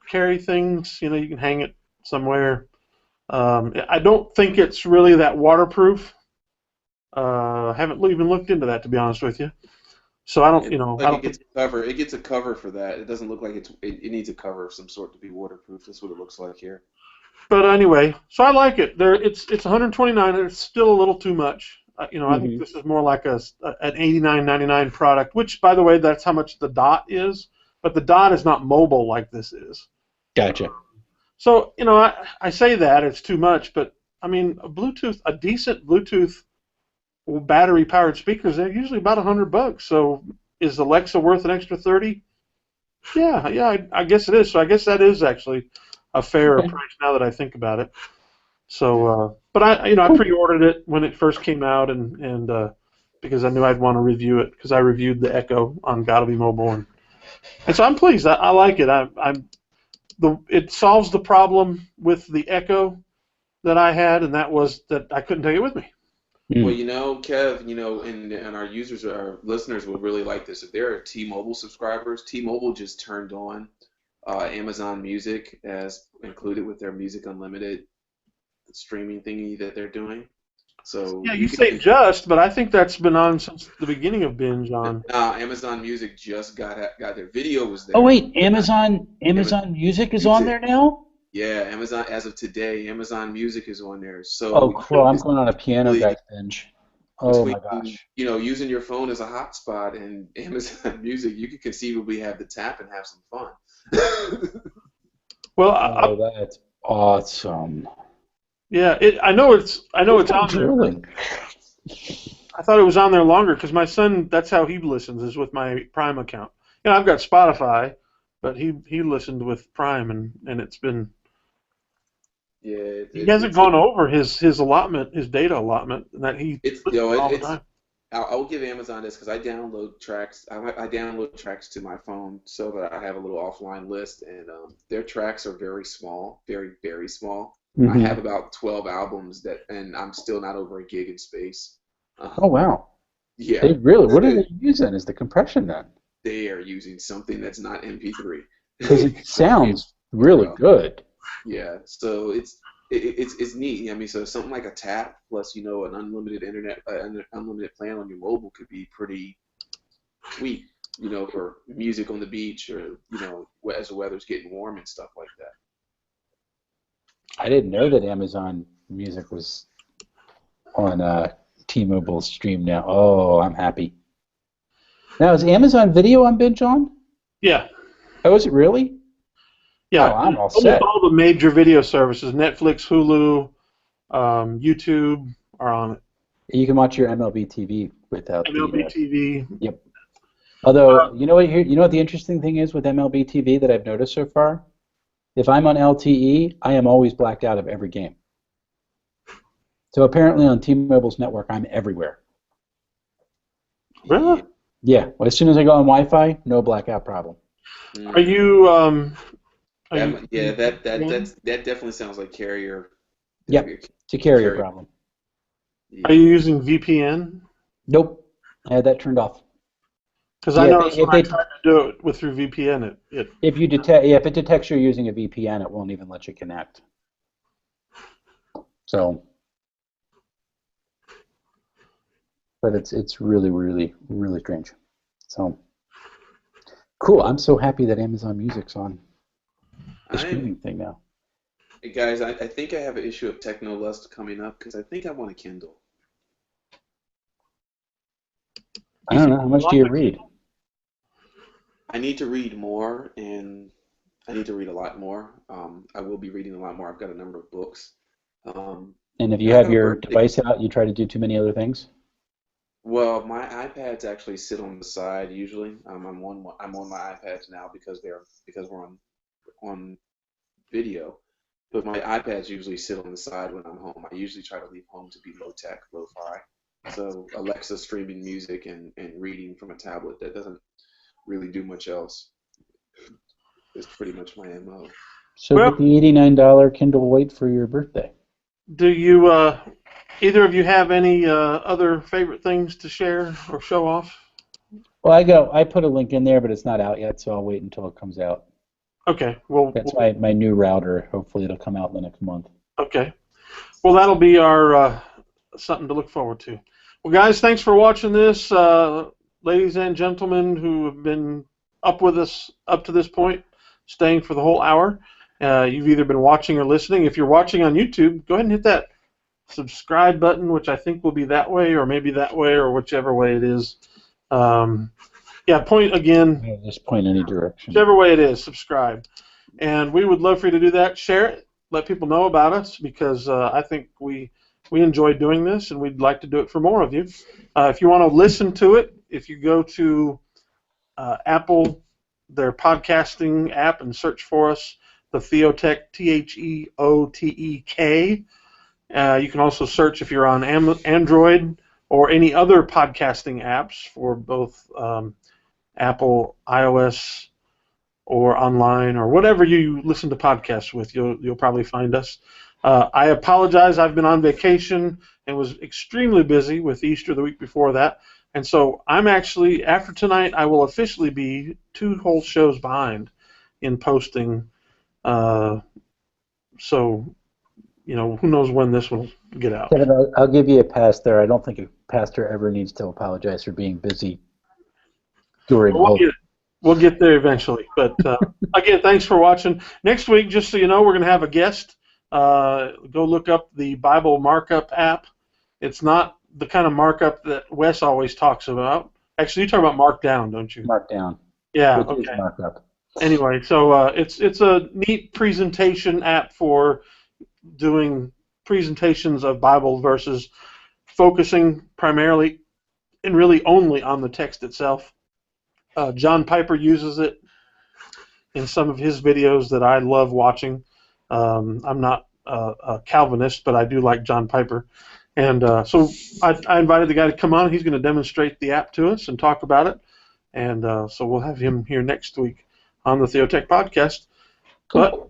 carry things. You can hang it somewhere. I don't think it's really that waterproof. I haven't even looked into that, to be honest with you. So I don't, it gets a cover. It gets a cover for that. It doesn't look like it needs a cover of some sort to be waterproof. That's what it looks like here. But anyway, so I like it. It's $129, and it's still a little too much. I think this is more like an $89.99 product. Which, by the way, that's how much the Dot is. But the Dot is not mobile like this is. Gotcha. So I say that it's too much, but I mean, a decent Bluetooth battery-powered speakers, they're usually about $100. So is Alexa worth an extra $30? Yeah, I guess it is. So I guess that is actually a fairer price now that I think about it. So, but I pre-ordered it when it first came out, and because I knew I'd want to review it, because I reviewed the Echo on Gotta Be Mobile, and so I'm pleased. I like it. It solves the problem with the Echo that I had, and that was that I couldn't take it with me. Well, Kev, and our users, our listeners would really like this. If there are T-Mobile subscribers, T-Mobile just turned on Amazon Music as included with their Music Unlimited streaming thingy that they're doing. So yeah, you say just, but I think that's been on since the beginning of Binge on. Amazon Music just got their video was there. Oh wait, Amazon Music is on there now? Yeah, Amazon, as of today, Amazon Music is on there. So cool. I'm going on a piano back binge. Oh my gosh. Using your phone as a hotspot and Amazon Music, you could conceivably have the tap and have some fun. Well, that's awesome. Yeah, I know it's on there. I thought it was on there longer because my son, that's how he listens, is with my Prime account. I've got Spotify, but he listened with Prime, and it's been. Yeah, he hasn't gone over his allotment, his data allotment, that he. All the time. I'll give Amazon this because I download tracks. I download tracks to my phone so that I have a little offline list, and their tracks are very small, very very small. I have about 12 albums and I'm still not over a gig in space. Oh wow! Yeah. What are they using as the compression then? They are using something that's not MP3. Because it sounds really good. Yeah, so it's neat. I mean, so something like a tap plus an unlimited internet, an unlimited plan on your mobile could be pretty sweet. For music on the beach or as the weather's getting warm and stuff like that. I didn't know that Amazon Music was on T-Mobile Stream now. Oh, I'm happy. Now, is Amazon Video on Binge On? Yeah. Oh, is it really? Yeah. Oh, I'm all set. All the major video services, Netflix, Hulu, YouTube, are on it. You can watch your MLB TV without MLB TV. Yep. Although, you know what the interesting thing is with MLB TV that I've noticed so far? If I'm on LTE, I am always blacked out of every game. So apparently on T-Mobile's network, I'm everywhere. Really? Yeah. Well, as soon as I go on Wi-Fi, no blackout problem. Are you Yeah, that definitely sounds like carrier. Yep, it's a carrier Carrier. problem. are Yeah. you using VPN? Nope, I had that turned off. Because I Yeah, noticed when I tried to do it through VPN, it if you detect, yeah, if it detects you're using a VPN, it won't even let you connect. So, but it's really, really, really strange. So, cool. I'm so happy that Amazon Music's on the streaming thing now. Hey guys, I think I have an issue of Technolust coming up because I think I want a Kindle. I don't know. How much do you read? I need to read more, and I need to read a lot more. I will be reading a lot more. I've got a number of books. And if you I have have a your birthday. device out, you try to do too many other things? Well, my iPads actually sit on the side usually. I'm on my iPads now because we're on video. But my iPads usually sit on the side when I'm home. I usually try to leave home to be low tech, low fi. So Alexa streaming music and reading from a tablet that doesn't really do much else. Is pretty much my MO. So Well, get the $89 Kindle White for your birthday. do you either of you have any other favorite things to share or show off? Well, I put a link in there, but it's not out yet, so I'll wait until it comes out. Okay, well, That's my new router. Hopefully it'll come out in the next month. okay. Well, that'll be our something to look forward to. Well, guys, thanks for watching this. Ladies and gentlemen who have been up with us up to this point, staying for the whole hour. You've either been watching or listening. If you're watching on YouTube, go ahead and hit that subscribe button, which I think will be that way or maybe that way or whichever way it is. Yeah, point again. Yeah, just point any direction. Whichever way it is, subscribe. And we would love for you to do that. Share it. Let people know about us because I think we enjoy doing this and we'd like to do it for more of you. If you want to listen to it, if you go to Apple, their podcasting app, and search for us, the Theotek, Theotek. You can also search if you're on Android or any other podcasting apps for both Apple, iOS, or online, or whatever you listen to podcasts with. You'll probably find us. I apologize. I've been on vacation and was extremely busy with Easter the week before that. And so I'm actually, after tonight, I will officially be 2 whole shows behind in posting. So, who knows when this will get out. Kevin, I'll give you a pass there. I don't think a pastor ever needs to apologize for being busy during We'll get there eventually. But again, thanks for watching. Next week, just so you know, we're going to have a guest. Go look up the Bible markup app. It's not the kind of markup that Wes always talks about. Actually, you talk about markdown, don't you? Markdown. Yeah. Which is Okay. markup. Anyway, so it's a neat presentation app for doing presentations of Bible verses, focusing primarily and really only on the text itself. John Piper uses it in some of his videos that I love watching. I'm not a Calvinist, but I do like John Piper. And so I invited the guy to come on. He's going to demonstrate the app to us and talk about it. And so we'll have him here next week on the Theotek podcast. Cool. But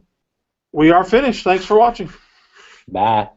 we are finished. Thanks for watching. Bye.